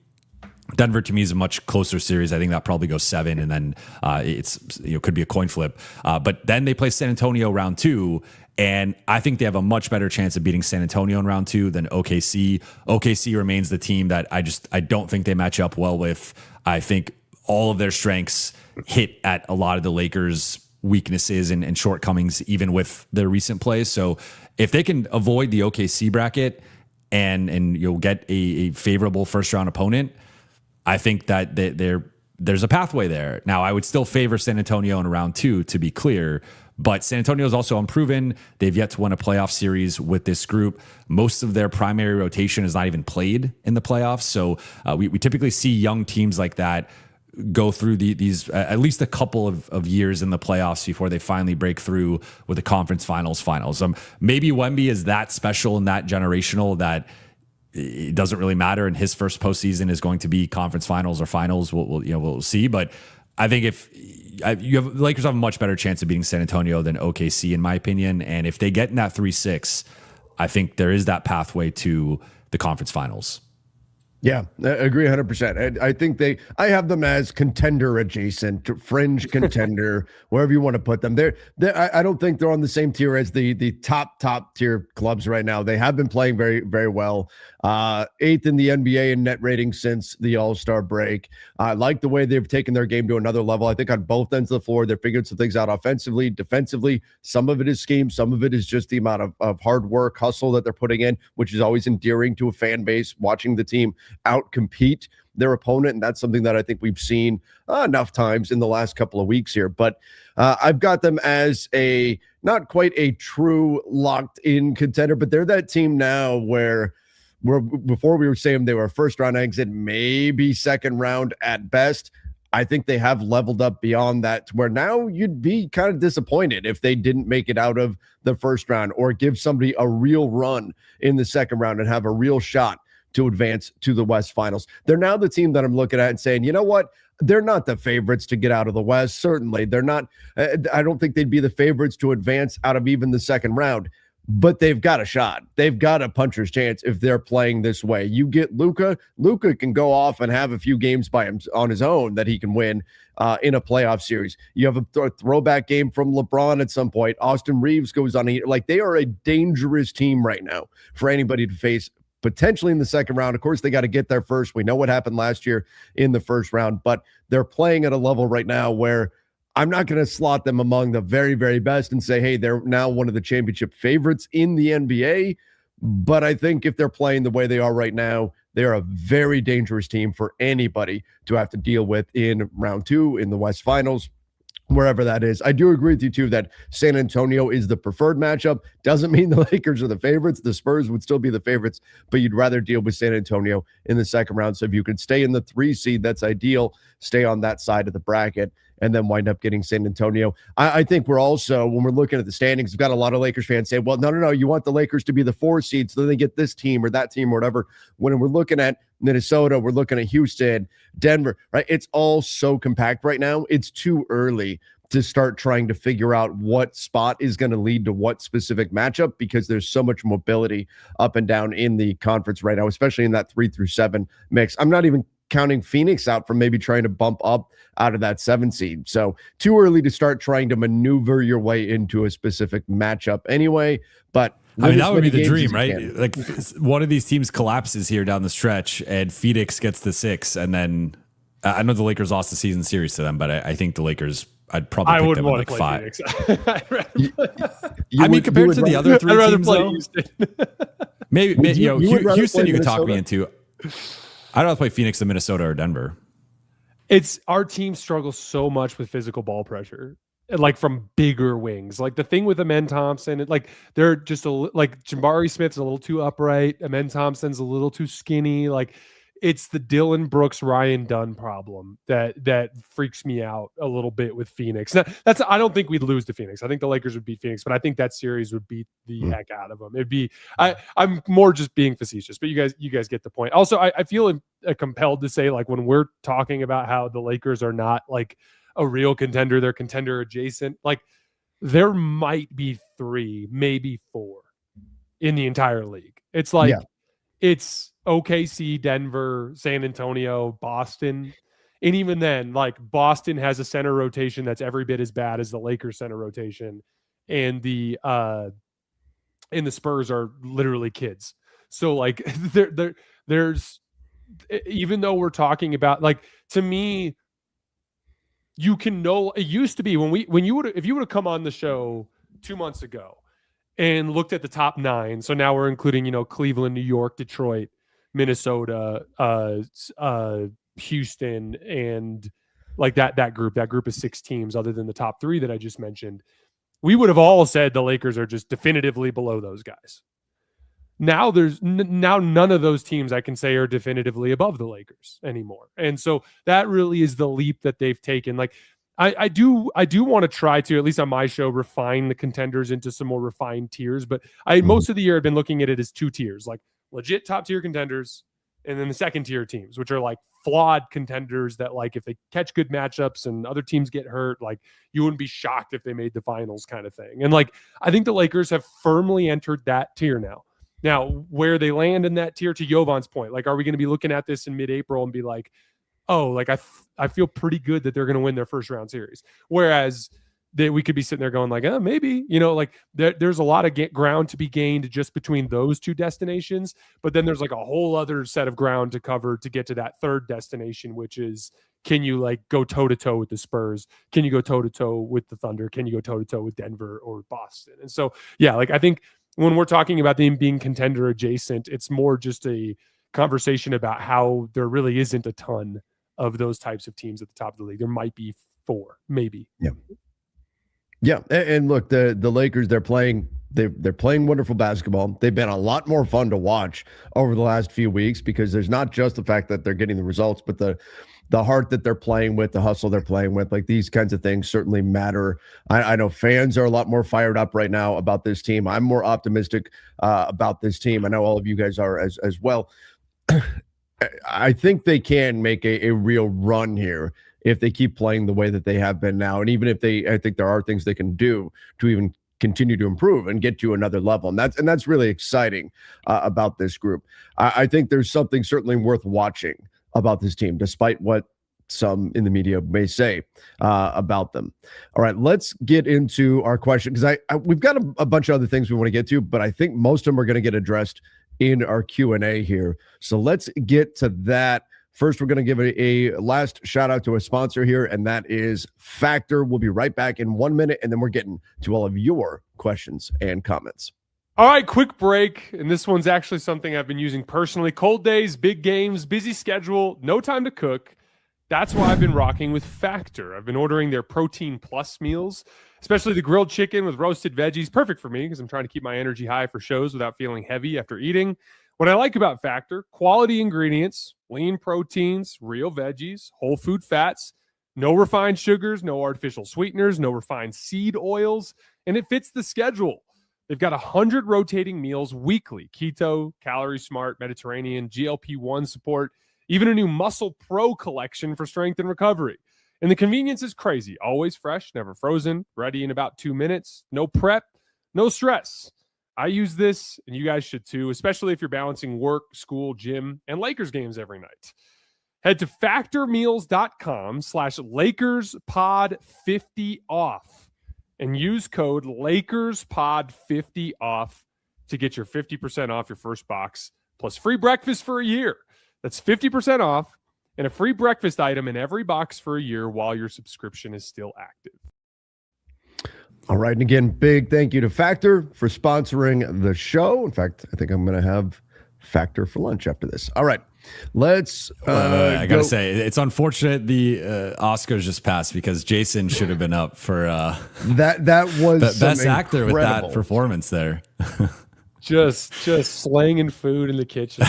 Denver to me is a much closer series. I think that probably goes 7, and then it's could be a coin flip. But then they play San Antonio round 2, and I think they have a much better chance of beating San Antonio in round 2 than OKC. OKC remains the team that I don't think they match up well with. I think all of their strengths hit at a lot of the Lakers' weaknesses and shortcomings, even with their recent plays. So if they can avoid the OKC bracket and you'll get a favorable first round opponent, I think that there's a pathway there. Now, I would still favor San Antonio in round 2, to be clear, but San Antonio is also unproven. They've yet to win a playoff series with this group. Most of their primary rotation is not even played in the playoffs. So we typically see young teams like that go through these at least a couple of years in the playoffs before they finally break through with the conference finals. Maybe Wemby is that special and that generational that it doesn't really matter, and his first postseason is going to be conference finals or finals. We'll see. But I think if the Lakers have a much better chance of beating San Antonio than OKC, in my opinion. And if they get in that 3-6, I think there is that pathway to the conference finals. Yeah, I agree 100%. I think I have them as contender adjacent, fringe contender, wherever you want to put them. I don't think they're on the same tier as the top tier clubs right now. They have been playing very, very well. 8th in the NBA in net rating since the All-Star break. I like the way they've taken their game to another level. I think on both ends of the floor, they're figuring some things out offensively, defensively. Some of it is scheme. Some of it is just the amount of hard work, hustle that they're putting in, which is always endearing to a fan base, watching the team out-compete their opponent. And that's something that I think we've seen enough times in the last couple of weeks here. But I've got them as not quite a true locked-in contender, but they're that team now where before we were saying they were a first-round exit, maybe second round at best. I think they have leveled up beyond that to where now you'd be kind of disappointed if they didn't make it out of the first round or give somebody a real run in the second round and have a real shot to advance to the West Finals. They're now the team that I'm looking at and saying, you know what? They're not the favorites to get out of the West. Certainly, they're not. I don't think they'd be the favorites to advance out of even the second round, but they've got a shot. They've got a puncher's chance if they're playing this way. You get Luca. Luca can go off and have a few games on his own that he can win in a playoff series. You have a throwback game from LeBron at some point. Austin Reeves goes on. Like, they are a dangerous team right now for anybody to face potentially in the second round. Of course, they got to get there first. We know what happened last year in the first round, but they're playing at a level right now where I'm not going to slot them among the very, very best and say, hey, they're now one of the championship favorites in the NBA. But I think if they're playing the way they are right now, they're a very dangerous team for anybody to have to deal with in round 2 in the West Finals, wherever that is. I do agree with you, too, that San Antonio is the preferred matchup. Doesn't mean the Lakers are the favorites. The Spurs would still be the favorites, but you'd rather deal with San Antonio in the second round. So if you could stay in the 3 seed, that's ideal. Stay on that side of the bracket and then wind up getting San Antonio. I think we're also, when we're looking at the standings, we've got a lot of Lakers fans say, well, no, you want the Lakers to be the 4 seed so then they get this team or that team or whatever. When we're looking at Minnesota, we're looking at Houston, Denver, right? It's all so compact right now. It's too early to start trying to figure out what spot is going to lead to what specific matchup because there's so much mobility up and down in the conference right now, especially in that 3 through 7 mix. I'm not even counting Phoenix out from maybe trying to bump up out of that 7 seed. So too early to start trying to maneuver your way into a specific matchup anyway. But I mean, that would be the dream, right? Like one of these teams collapses here down the stretch and Phoenix gets the 6. And then I know the Lakers lost the season series to them, but I think the Lakers, I'd probably pick them at like 5. I mean, compared to the other 3 teams, though, maybe Houston you could talk me into. I'd rather play Phoenix than Minnesota or Denver. It's our team struggles so much with physical ball pressure, like from bigger wings. Like the thing with Amen Thompson, like they're just like Jabari Smith's a little too upright. Amen Thompson's a little too skinny. Like it's the Dylan Brooks, Ryan Dunn problem that freaks me out a little bit with Phoenix. Now, I don't think we'd lose to Phoenix. I think the Lakers would beat Phoenix, but I think that series would beat the heck out of them. It'd be I'm more just being facetious, but you guys get the point. Also, I feel compelled to say, like, when we're talking about how the Lakers are not like a real contender, they're contender adjacent. Like there might be 3, maybe 4 in the entire league. It's like. Yeah. it's OKC, Denver, San Antonio, Boston. And even then, like Boston has a center rotation that's every bit as bad as the Lakers center rotation. And the Spurs are literally kids. So like there's even though we're talking about, like, to me, you can know it used to be if you would have come on the show 2 months ago and looked at the top 9. So now we're including, Cleveland, New York, Detroit, Minnesota, Houston, and like that group of 6 teams other than the top 3 that I just mentioned. We would have all said the Lakers are just definitively below those guys. Now now none of those teams I can say are definitively above the Lakers anymore. And so that really is the leap that they've taken. Like I do want to try to, at least on my show, refine the contenders into some more refined tiers. But most of the year I've been looking at it as 2 tiers, like legit top tier contenders, and then the second tier teams, which are like flawed contenders that, like, if they catch good matchups and other teams get hurt, like you wouldn't be shocked if they made the finals kind of thing. And like, I think the Lakers have firmly entered that tier now. Now, where they land in that tier, to Jovan's point, like, are we going to be looking at this in mid-April and be like, oh, like I feel pretty good that they're going to win their first round series? Whereas we could be sitting there going like, oh, maybe, like there's a lot of ground to be gained just between those 2 destinations. But then there's like a whole other set of ground to cover to get to that third destination, which is, can you like go toe to toe with the Spurs? Can you go toe to toe with the Thunder? Can you go toe to toe with Denver or Boston? And so, yeah, like I think when we're talking about them being contender adjacent, it's more just a conversation about how there really isn't a ton of those types of teams at the top of the league. There might be 4, maybe. Yeah. And look, the Lakers, they're playing wonderful basketball. They've been a lot more fun to watch over the last few weeks because there's not just the fact that they're getting the results, but the heart that they're playing with, the hustle they're playing with. Like, these kinds of things certainly matter. I know fans are a lot more fired up right now about this team. I'm more optimistic about this team. I know all of you guys are as well. I think they can make a real run here if they keep playing the way that they have been now. And even if I think there are things they can do to even continue to improve and get to another level. And that's really exciting about this group. I think there's something certainly worth watching about this team, despite what some in the media may say about them. All right, let's get into our question, because we've got a bunch of other things we want to get to, but I think most of them are going to get addressed in our Q&A here. So let's get to that. First, we're going to give a last shout out to a sponsor here, and that is Factor. We'll be right back in 1 minute, and then we're getting to all of your questions and comments. All right, quick break. And this one's actually something I've been using personally. Cold days, big games, busy schedule, no time to cook. That's why I've been rocking with Factor. I've been ordering their Protein Plus meals, especially the grilled chicken with roasted veggies. Perfect for me because I'm trying to keep my energy high for shows without feeling heavy after eating. What I like about Factor: quality ingredients, lean proteins, real veggies, whole food fats, no refined sugars, no artificial sweeteners, no refined seed oils, and it fits the schedule. They've got 100 rotating meals weekly: keto, calorie smart, Mediterranean, GLP-1 support, even a new Muscle Pro collection for strength and recovery. And the convenience is crazy. Always fresh, never frozen, ready in about 2 minutes. No prep, no stress. I use this, and you guys should too, especially if you're balancing work, school, gym, and Lakers games every night. Head to factormeals.com/LakersPod50off and use code LakersPod50off to get your 50% off your first box, plus free breakfast for a year. That's 50% off and a free breakfast item in every box for a year while your subscription is still active. All right. And again, big thank you to Factor for sponsoring the show. In fact, I think I'm going to have Factor for lunch after this. All right. Let's I gotta say, it's unfortunate the Oscars just passed, because Jason should have been up for that was best actor with that performance there. just slanging food in the kitchen.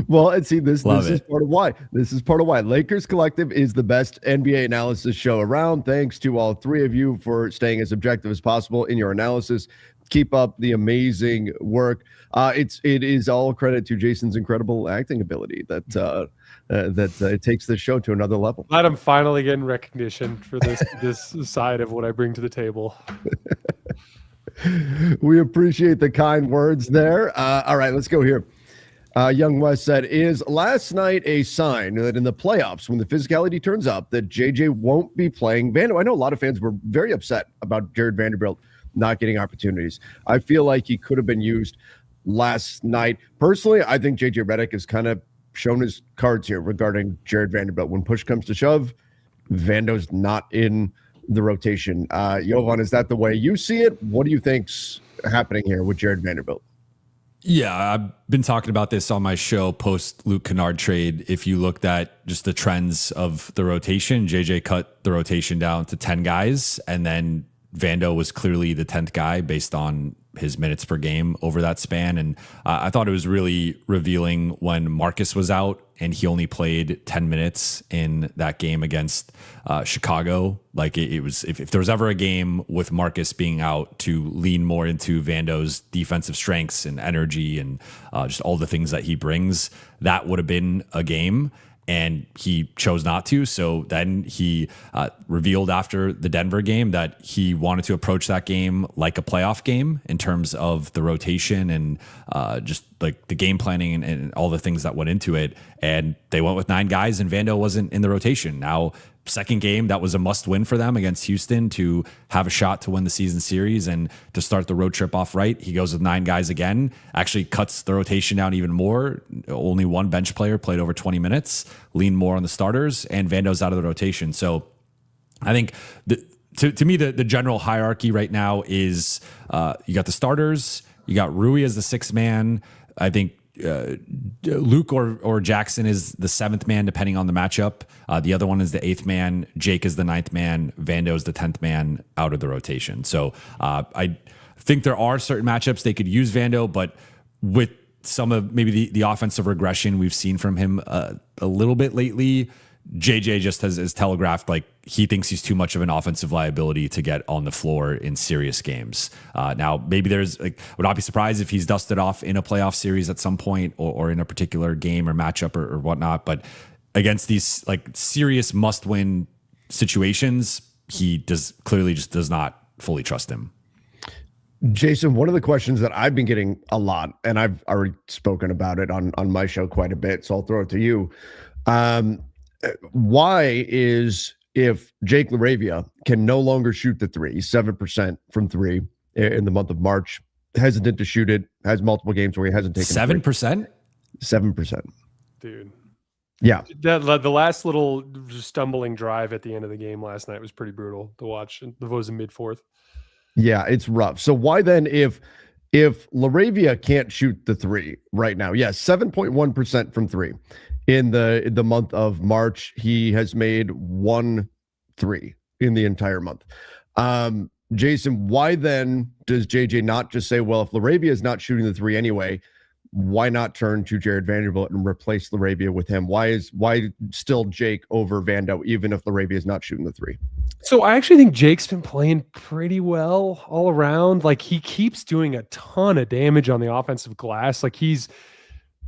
Well, and see, this is part of why. This is part of why Lakers Collective is the best NBA analysis show around. Thanks to all 3 of you for staying as objective as possible in your analysis. Keep up the amazing work. It is all credit to Jason's incredible acting ability that it takes this show to another level. Glad I'm finally getting recognition for this side of what I bring to the table. We appreciate the kind words there. All right, let's go here. Young West said, is last night a sign that in the playoffs, when the physicality turns up, that JJ won't be playing Vando? I know a lot of fans were very upset about Jared Vanderbilt not getting opportunities. I feel like he could have been used last night. Personally, I think JJ Redick has kind of shown his cards here regarding Jared Vanderbilt. When push comes to shove, Vando's not in the rotation. Jovan, is that the way you see it? What do you think's happening here with Jared Vanderbilt? Yeah, I've been talking about this on my show post Luke Kennard trade. If you looked at just the trends of the rotation, JJ cut the rotation down to 10 guys, and then Vando was clearly the 10th guy based on his minutes per game over that span. And I thought it was really revealing when Marcus was out and he only played 10 minutes in that game against Chicago. Like it was, if there was ever a game with Marcus being out to lean more into Vando's defensive strengths and energy and just all the things that he brings, that would have been a game. And he chose not to. So then he revealed after the Denver game that he wanted to approach that game like a playoff game in terms of the rotation and just like the game planning and all the things that went into it. And they went with 9 guys and Vando wasn't in the rotation. Now, second game, that was a must win for them against Houston to have a shot to win the season series and to start the road trip off right. He goes with 9 guys again, actually cuts the rotation down even more. Only one bench player played over 20 minutes, lean more on the starters, and Vando's out of the rotation. So I think to me, the general hierarchy right now is you got the starters, you got Rui as the 6th man. I think Luke or Jackson is the 7th man, depending on the matchup. The other one is the 8th man. Jake is the 9th man. Vando is the 10th man out of the rotation. So I think there are certain matchups they could use Vando, but with some of maybe the offensive regression we've seen from him a little bit lately, JJ just has telegraphed like he thinks he's too much of an offensive liability to get on the floor in serious games. Now, maybe there's like, would not be surprised if he's dusted off in a playoff series at some point or in a particular game or matchup or whatnot. But against these like serious must-win situations, he clearly does not fully trust him. Jason, one of the questions that I've been getting a lot, and I've already spoken about it on my show quite a bit, so I'll throw it to you. Why is, if Jake LaRavia can no longer shoot the 3, 7% from 3 in the month of March, hesitant to shoot it, has multiple games where he hasn't taken 7%? 7%. Dude. Yeah. The last little stumbling drive at the end of the game last night was pretty brutal to watch. The was in mid-4th. Yeah, it's rough. So why then, if LaRavia can't shoot the 3 right now, yes, 7.1% from 3. In the month of March, he has made 1 3 in the entire month. Jason, why then does JJ not just say, well, if LaRavia is not shooting the 3 anyway, why not turn to Jared Vanderbilt and replace LaRavia with him? Why still Jake over Vando, even if LaRavia is not shooting the 3? So I actually think Jake's been playing pretty well all around. Like he keeps doing a ton of damage on the offensive glass. Like he's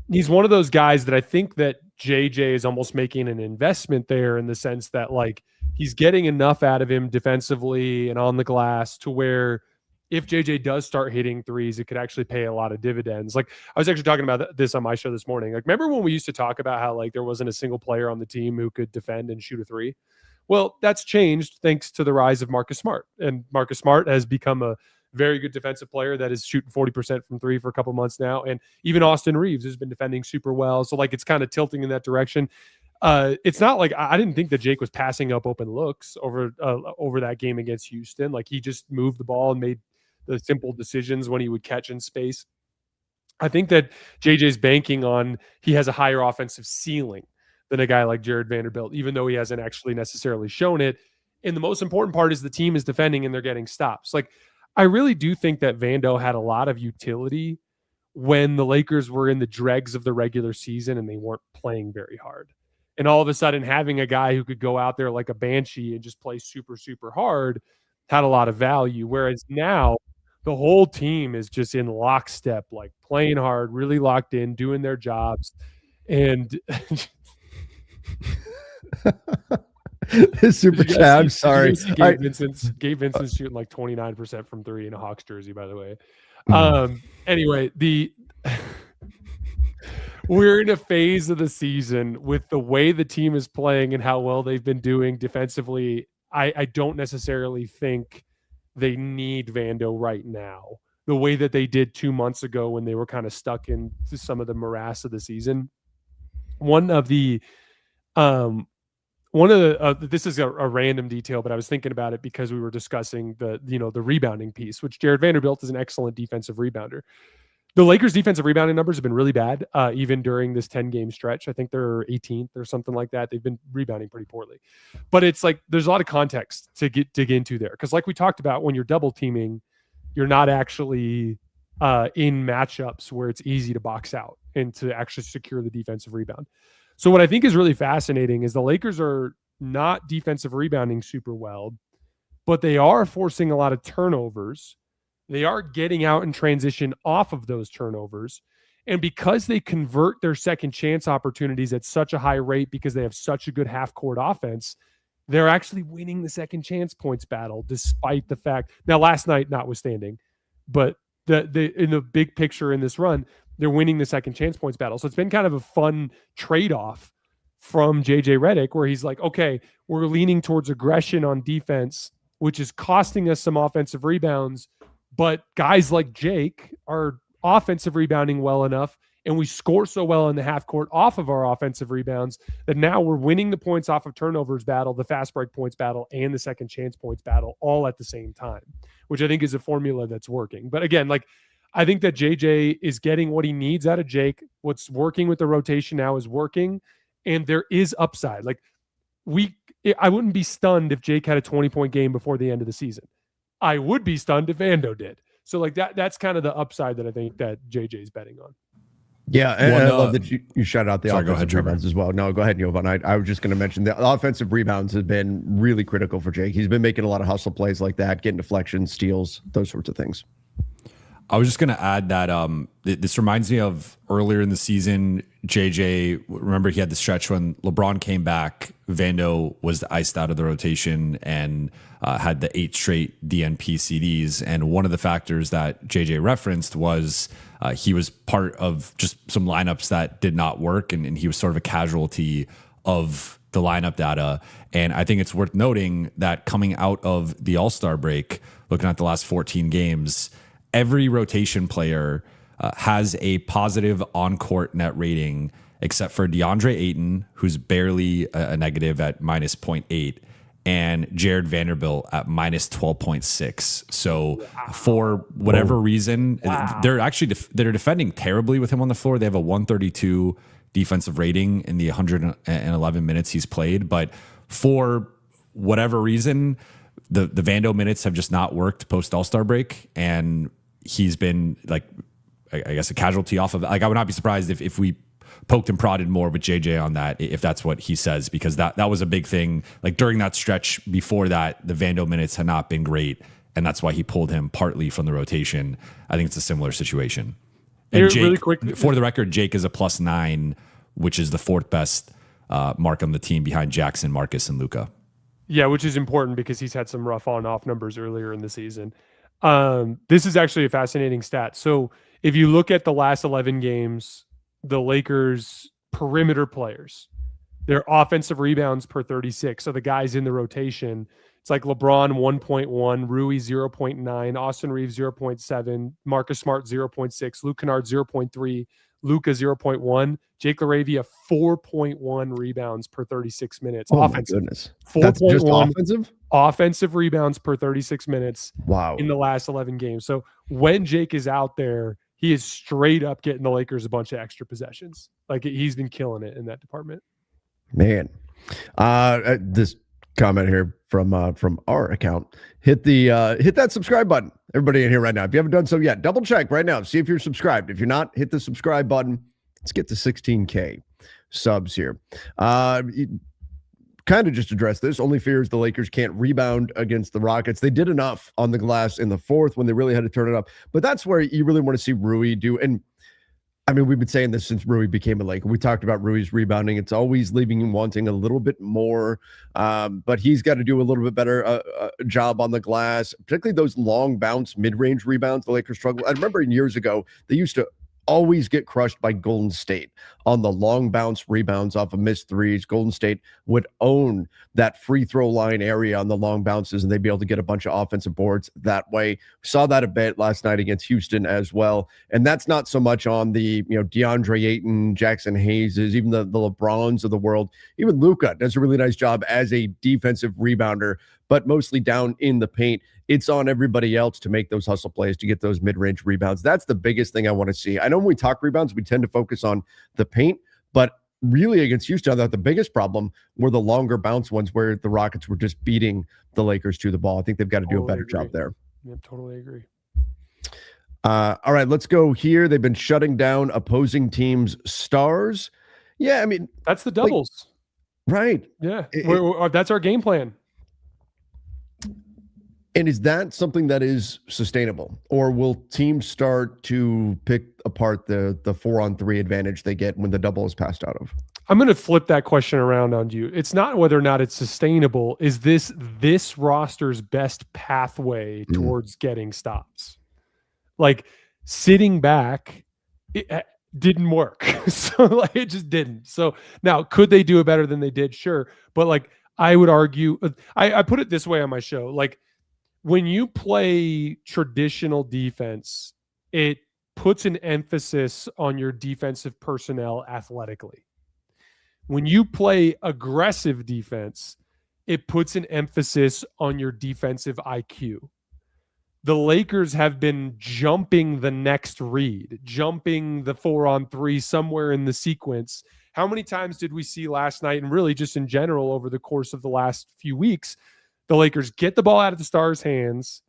one of those guys that I think that JJ is almost making an investment there in the sense that like he's getting enough out of him defensively and on the glass to where if JJ does start hitting 3s, it could actually pay a lot of dividends. Like I was actually talking about this on my show this morning. Like remember when we used to talk about how like there wasn't a single player on the team who could defend and shoot a 3? Well, that's changed thanks to the rise of Marcus Smart. And Marcus Smart has become a very good defensive player that is shooting 40% from 3 for a couple months now. And even Austin Reeves has been defending super well. So like it's kind of tilting in that direction. It's not like I didn't think that Jake was passing up open looks over that game against Houston. Like he just moved the ball and made the simple decisions when he would catch in space. I think that JJ's banking on he has a higher offensive ceiling than a guy like Jared Vanderbilt, even though he hasn't actually necessarily shown it. And the most important part is the team is defending and they're getting stops. Like I really do think that Vando had a lot of utility when the Lakers were in the dregs of the regular season and they weren't playing very hard. And all of a sudden having a guy who could go out there like a banshee and just play super, super hard had a lot of value. Whereas now the whole team is just in lockstep, like playing hard, really locked in, doing their jobs. And Super chat. I'm sorry. Did you see Gabe Vincent's shooting like 29% from three in a Hawks jersey, by the way. Anyway, we're in a phase of the season with the way the team is playing and how well they've been doing defensively. I don't necessarily think they need Vando right now the way that they did 2 months ago when they were kind of stuck into some of the morass of the season. This is a random detail, but I was thinking about it because we were discussing the rebounding piece, which Jared Vanderbilt is an excellent defensive rebounder. The Lakers' defensive rebounding numbers have been really bad, even during this 10-game stretch. I think they're 18th or something like that. They've been rebounding pretty poorly. But it's like there's a lot of context to dig into there. Because like we talked about, when you're double teaming, you're not actually in matchups where it's easy to box out and to actually secure the defensive rebound. So what I think is really fascinating is the Lakers are not defensive rebounding super well, but they are forcing a lot of turnovers. They are getting out in transition off of those turnovers. And because they convert their second chance opportunities at such a high rate because they have such a good half-court offense, they're actually winning the second chance points battle despite the fact. Now, last night notwithstanding, but in the big picture in this run, they're winning the second chance points battle. So it's been kind of a fun trade-off from JJ Redick where he's like, okay, we're leaning towards aggression on defense, which is costing us some offensive rebounds. But guys like Jake are offensive rebounding well enough, and we score so well in the half court off of our offensive rebounds that now we're winning the points off of turnovers battle, the fast break points battle, and the second chance points battle all at the same time, which I think is a formula that's working. But again, like I think that JJ is getting what he needs out of Jake. What's working with the rotation now is working, and there is upside. Like I wouldn't be stunned if Jake had a 20-point game before the end of the season. I would be stunned if Vando did. So like that's kind of the upside that I think that JJ is betting on. Yeah, and I love that you shout out the offensive rebounds as well. No, go ahead, Jovan. I was just going to mention the offensive rebounds have been really critical for Jake. He's been making a lot of hustle plays like that, getting deflections, steals, those sorts of things. I was just going to add that this reminds me of earlier in the season, JJ, remember he had the stretch when LeBron came back, Vando was iced out of the rotation and had the 8 straight DNP CDs. And one of the factors that JJ referenced was he was part of just some lineups that did not work. And he was sort of a casualty of the lineup data. And I think it's worth noting that coming out of the All-Star break, looking at the last 14 games, every rotation player has a positive on-court net rating, except for DeAndre Ayton, who's barely a negative at minus 0.8, and Jared Vanderbilt at minus 12.6. So for whatever reason, they're actually they're defending terribly with him on the floor. They have a 132 defensive rating in the 111 minutes he's played. But for whatever reason, the Vando minutes have just not worked post All-Star break, and he's been like, I guess, a casualty off of it. Like I would not be surprised if we poked and prodded more with JJ on that, if that's what he says, because that was a big thing. Like during that stretch before that, the Vando minutes had not been great, and that's why he pulled him partly from the rotation. I think it's a similar situation. And Jake, really quick, for the record, Jake is a +9, which is the 4th best mark on the team behind Jackson, Marcus, and Luca. Yeah, which is important because he's had some rough on-off numbers earlier in the season. This is actually a fascinating stat. So if you look at the last 11 games, the Lakers perimeter players, their offensive rebounds per 36. So the guys in the rotation, it's like LeBron 1.1, Rui 0.9, Austin Reeves 0.7, Marcus Smart 0.6, Luke Kennard 0.3, Luca 0.1, Jake LaRavia 4.1 rebounds per 36 minutes. Oh offensive. My goodness. 4.1 That's just offensive? Offensive rebounds per 36 minutes. Wow. In the last 11 games. So when Jake is out there, he is straight up getting the Lakers a bunch of extra possessions. Like he's been killing it in that department. Man, this comment here from our account, hit that subscribe button. Everybody in here right now, if you haven't done so yet, double check right now, see if you're subscribed. If you're not, hit the subscribe button. Let's get to 16K subs here. Kind of just address this. Only fears the Lakers can't rebound against the Rockets. They did enough on the glass in the 4th when they really had to turn it up. But that's where you really want to see Rui do. And I mean, we've been saying this since Rui became a Laker. We talked about Rui's rebounding. It's always leaving him wanting a little bit more, but he's got to do a little bit better job on the glass, particularly those long bounce mid-range rebounds. The Lakers struggle. I remember years ago, they used to always get crushed by Golden State on the long bounce rebounds off of missed threes. Golden State would own that free throw line area on the long bounces, and they'd be able to get a bunch of offensive boards that way. Saw that a bit last night against Houston as well. And that's not so much on the, DeAndre Ayton, Jackson Hayeses, even the LeBrons of the world. Even Luca does a really nice job as a defensive rebounder, but mostly down in the paint. It's on everybody else to make those hustle plays, to get those mid-range rebounds. That's the biggest thing I want to see. I know when we talk rebounds, we tend to focus on the paint, but really against Houston, I thought the biggest problem were the longer bounce ones where the Rockets were just beating the Lakers to the ball. I think they've got to do a better job there. Yeah, totally agree. All right, let's go here. They've been shutting down opposing teams' stars. Yeah, I mean, that's the doubles. Right. Yeah, that's our game plan. And is that something that is sustainable, or will teams start to pick apart the 4-on-3 advantage they get when the double is passed out of? I'm going to flip that question around on you. It's not whether or not it's sustainable. Is this roster's best pathway towards getting stops? Like, sitting back, it didn't work. So it just didn't. So now, could they do it better than they did? Sure. But I would argue, I put it this way on my show, when you play traditional defense, it puts an emphasis on your defensive personnel athletically. When you play aggressive defense, it puts an emphasis on your defensive IQ. The Lakers have been jumping the next read, jumping the 4-on-3 somewhere in the sequence. How many times did we see last night, and really just in general over the course of the last few weeks, the Lakers get the ball out of the Stars' hands,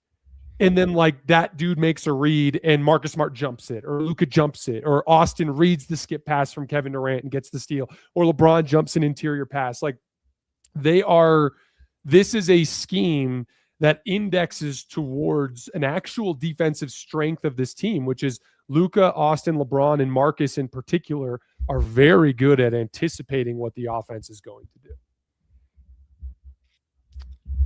and then that dude makes a read and Marcus Smart jumps it, or Luca jumps it, or Austin reads the skip pass from Kevin Durant and gets the steal, or LeBron jumps an interior pass. This is a scheme that indexes towards an actual defensive strength of this team, which is Luca, Austin, LeBron, and Marcus in particular are very good at anticipating what the offense is going to do.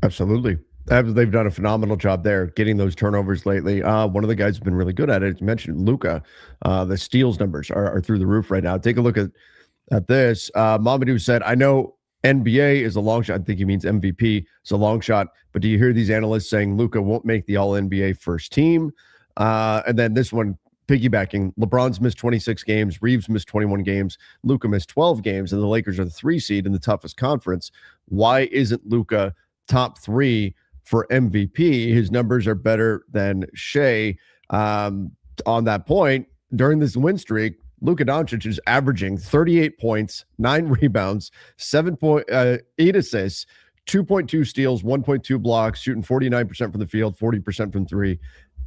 Absolutely. They've done a phenomenal job there getting those turnovers lately. One of the guys who's been really good at it, you mentioned Luca. The steals numbers are through the roof right now. Take a look at this. Mamadou said, I know NBA is a long shot. I think he means MVP. It's a long shot. But do you hear these analysts saying Luca won't make the All-NBA first team? And then this one, piggybacking, LeBron's missed 26 games. Reeves missed 21 games. Luca missed 12 games. And the Lakers are the 3 seed in the toughest conference. Why isn't Luca top 3 for MVP? His numbers are better than Shea. On that point, during this win streak, Luka Doncic is averaging 38 points, 9 rebounds, 8 assists, 2.2 steals, 1.2 blocks, shooting 49% from the field, 40% from 3,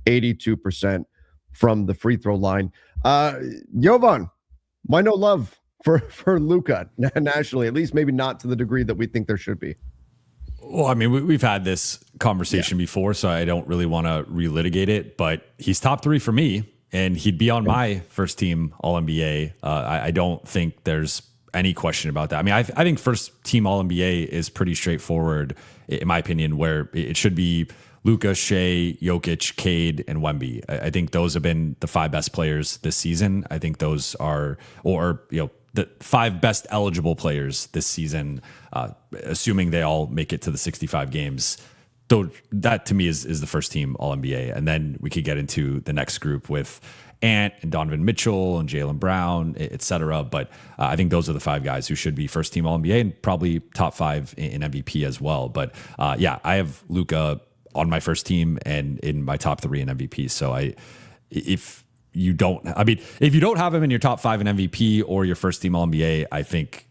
82% from the free throw line. Jovan, why no love for Luka nationally? At least maybe not to the degree that we think there should be. Well, I mean, we've had this conversation before, so I don't really want to relitigate it, but he's top 3 for me, and he'd be on my first team All-NBA. I don't think there's any question about that. I mean, I think first team All-NBA is pretty straightforward, in my opinion, where it should be Luka, Shea, Jokic, Cade, and Wemby. I think those have been the 5 best players this season. I think those are, the 5 best eligible players this season, assuming they all make it to the 65 games. Though that to me is the first team All-NBA. And then we could get into the next group with Ant and Donovan Mitchell and Jaylen Brown, et cetera. But I think those are the 5 guys who should be first team All-NBA and probably top 5 in MVP as well. But I have Luka on my first team and in my top 3 in MVP. So if you don't have him in your top 5 in MVP or your first team All-NBA, I think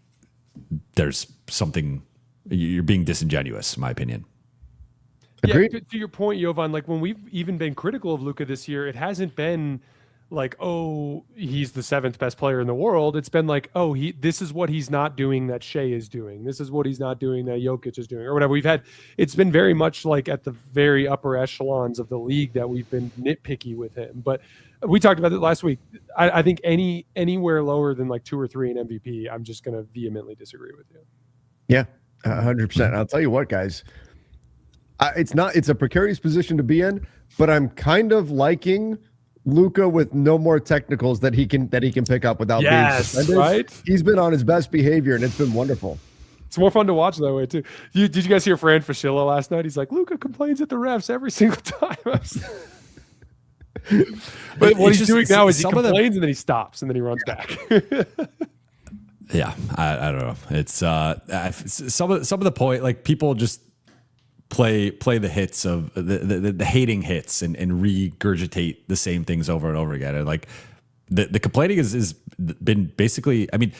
there's something, you're being disingenuous, in my opinion. Agreed. Yeah, to your point, Jovan, when we've even been critical of Luka this year, it hasn't been like, oh, he's the 7th best player in the world. It's been like, oh, this is what he's not doing that Shea is doing. This is what he's not doing that Jokic is doing, or whatever. It's been very much like at the very upper echelons of the league that we've been nitpicky with him. But we talked about it last week. I think anywhere lower than like 2 or 3 in MVP, I'm just going to vehemently disagree with you. Yeah, 100%. I'll tell you what, guys. It's a precarious position to be in, but I'm kind of liking Luca with no more technicals that he can pick up without being suspended. Right? He's been on his best behavior, and it's been wonderful. It's more fun to watch that way too. Did you guys hear Fran Fraschilla last night? He's like, Luca complains at the refs every single time. But what he's doing now is he complains and then he stops and then he runs back. Yeah, I don't know. It's some of the point, like people just play the hits of the hating hits and regurgitate the same things over and over again. And like the complaining is been basically, I mean,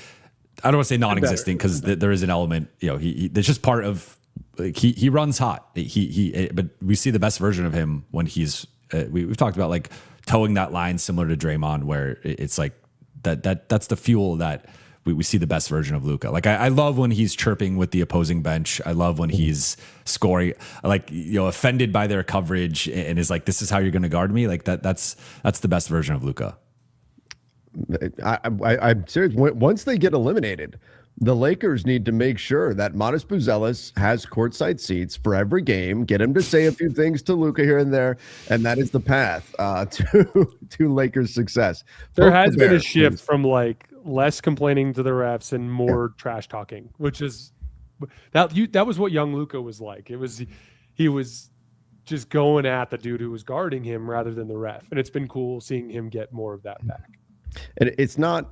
I don't want to say non-existent because there is an element, you know, it's just part of, like, he runs hot. But we see the best version of him when he's, we've talked about like towing that line similar to Draymond, where it's like that's the fuel that we see the best version of Luca. Like I love when he's chirping with the opposing bench. I love when he's scoring, like, you know, offended by their coverage and is like, this is how you're going to guard me. Like that's the best version of Luca. I'm serious. Once they get eliminated, the Lakers need to make sure that Modest Buzelis has courtside seats for every game. Get him to say a few things to Luca here and there, and that is the path to Lakers' success. There has been a shift from like less complaining to the refs and more trash talking, which is that was what young Luca was like. He was just going at the dude who was guarding him rather than the ref, and it's been cool seeing him get more of that back. And it's not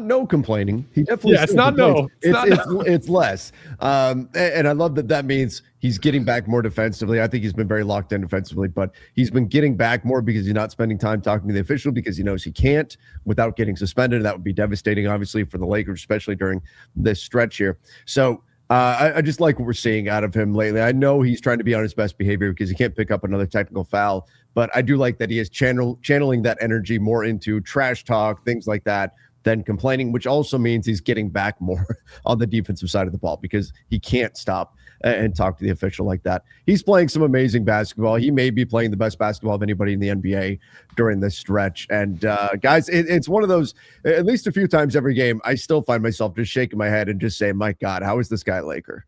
no complaining. He definitely it's not complains. no. It's less. And I love that means he's getting back more defensively. I think he's been very locked in defensively, but he's been getting back more because he's not spending time talking to the official because he knows he can't without getting suspended. That would be devastating, obviously, for the Lakers, especially during this stretch here. So I just like what we're seeing out of him lately. I know he's trying to be on his best behavior because he can't pick up another technical foul, but I do like that he is channeling that energy more into trash talk, things like that, than complaining, which also means he's getting back more on the defensive side of the ball because he can't stop and talk to the official like that. He's playing some amazing basketball. He may be playing the best basketball of anybody in the NBA during this stretch. And guys, it's one of those, at least a few times every game, I still find myself just shaking my head and just saying, my God, how is this guy a Laker?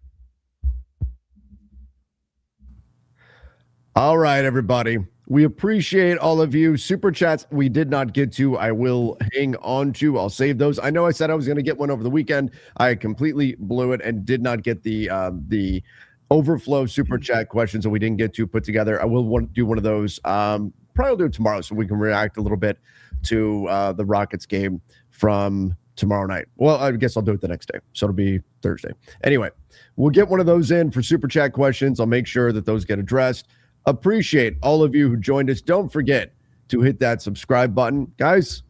All right, everybody. We appreciate all of you. Super chats we did not get to, I will hang on to. I'll save those. I know I said I was going to get one over the weekend. I completely blew it and did not get the overflow super chat questions that we didn't get to put together. I will do one of those. Probably will do it tomorrow so we can react a little bit to the Rockets game from tomorrow night. Well, I guess I'll do it the next day. So it'll be Thursday. Anyway, we'll get one of those in for super chat questions. I'll make sure that those get addressed. Appreciate all of you who joined us. Don't forget to hit that subscribe button. Guys,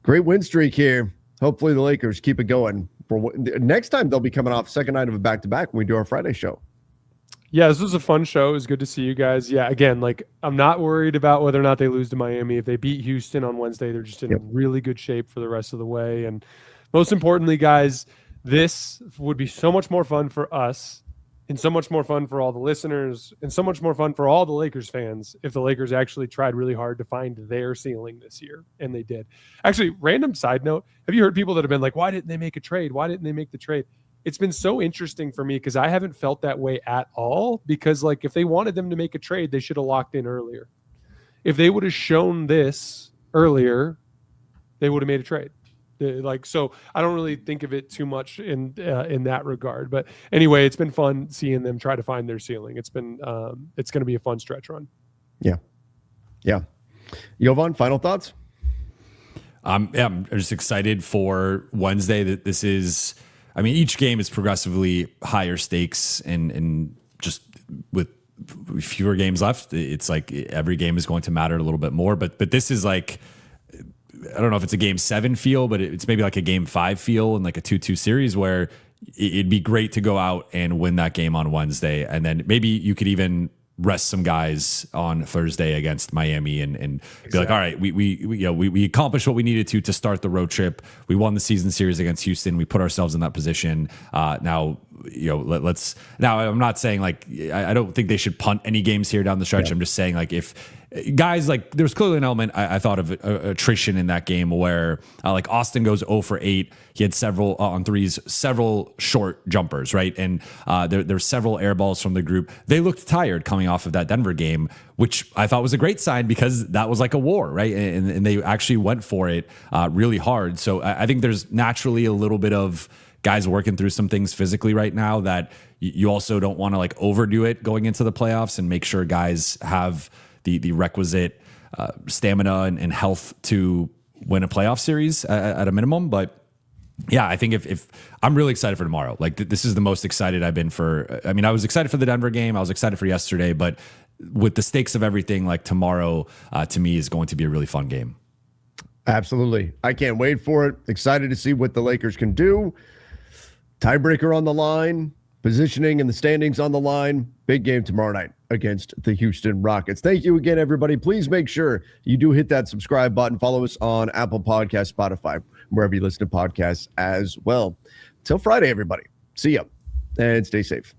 great win streak here. Hopefully the Lakers keep it going. For next time, they'll be coming off second night of a back-to-back when we do our Friday show. Yeah, this was a fun show. It was good to see you guys. Yeah, again, like I'm not worried about whether or not they lose to Miami. If they beat Houston on Wednesday, they're just in really good shape for the rest of the way. And most importantly, guys, this would be so much more fun for us and so much more fun for all the listeners and so much more fun for all the Lakers fans if the Lakers actually tried really hard to find their ceiling this year. And they did. Actually, random side note, have you heard people that have been like, why didn't they make a trade? Why didn't they make the trade? It's been so interesting for me because I haven't felt that way at all because, like, if they wanted them to make a trade, they should have locked in earlier. If they would have shown this earlier, they would have made a trade. Like, so I don't really think of it too much in that regard. But anyway, it's been fun seeing them try to find their ceiling. It's been it's going to be a fun stretch run. Yeah. Jovan, final thoughts? I'm just excited for Wednesday. That this is, I mean, each game is progressively higher stakes and just with fewer games left, it's like every game is going to matter a little bit more. But this is like, I don't know if it's a game 7 feel, but it's maybe like a game 5 feel in like a 2-2 series where it'd be great to go out and win that game on Wednesday. And then maybe you could even rest some guys on Thursday against Miami and be like, all right, we accomplished what we needed to start the road trip. We won the season series against Houston. We put ourselves in that position. Now, let's. Now, I'm not saying like I don't think they should punt any games here down the stretch. Yeah. I'm just saying like if guys like there's clearly an element I thought of attrition in that game where like Austin goes 0 for 8. He had several on threes, several short jumpers, right? And there's several air balls from the group. They looked tired coming off of that Denver game, which I thought was a great sign because that was like a war, right? And they actually went for it really hard. So I think there's naturally a little bit of guys working through some things physically right now that you also don't want to like overdo it going into the playoffs and make sure guys have the requisite stamina and health to win a playoff series at a minimum. But yeah, I think if I'm really excited for tomorrow, like this is the most excited I've been for. I mean, I was excited for the Denver game. I was excited for yesterday, but with the stakes of everything, like tomorrow to me is going to be a really fun game. Absolutely. I can't wait for it. Excited to see what the Lakers can do. Tiebreaker on the line, positioning and the standings on the line. Big game tomorrow night against the Houston Rockets. Thank you again, everybody. Please make sure you do hit that subscribe button. Follow us on Apple Podcasts, Spotify, wherever you listen to podcasts as well. Till Friday, everybody. See ya and stay safe.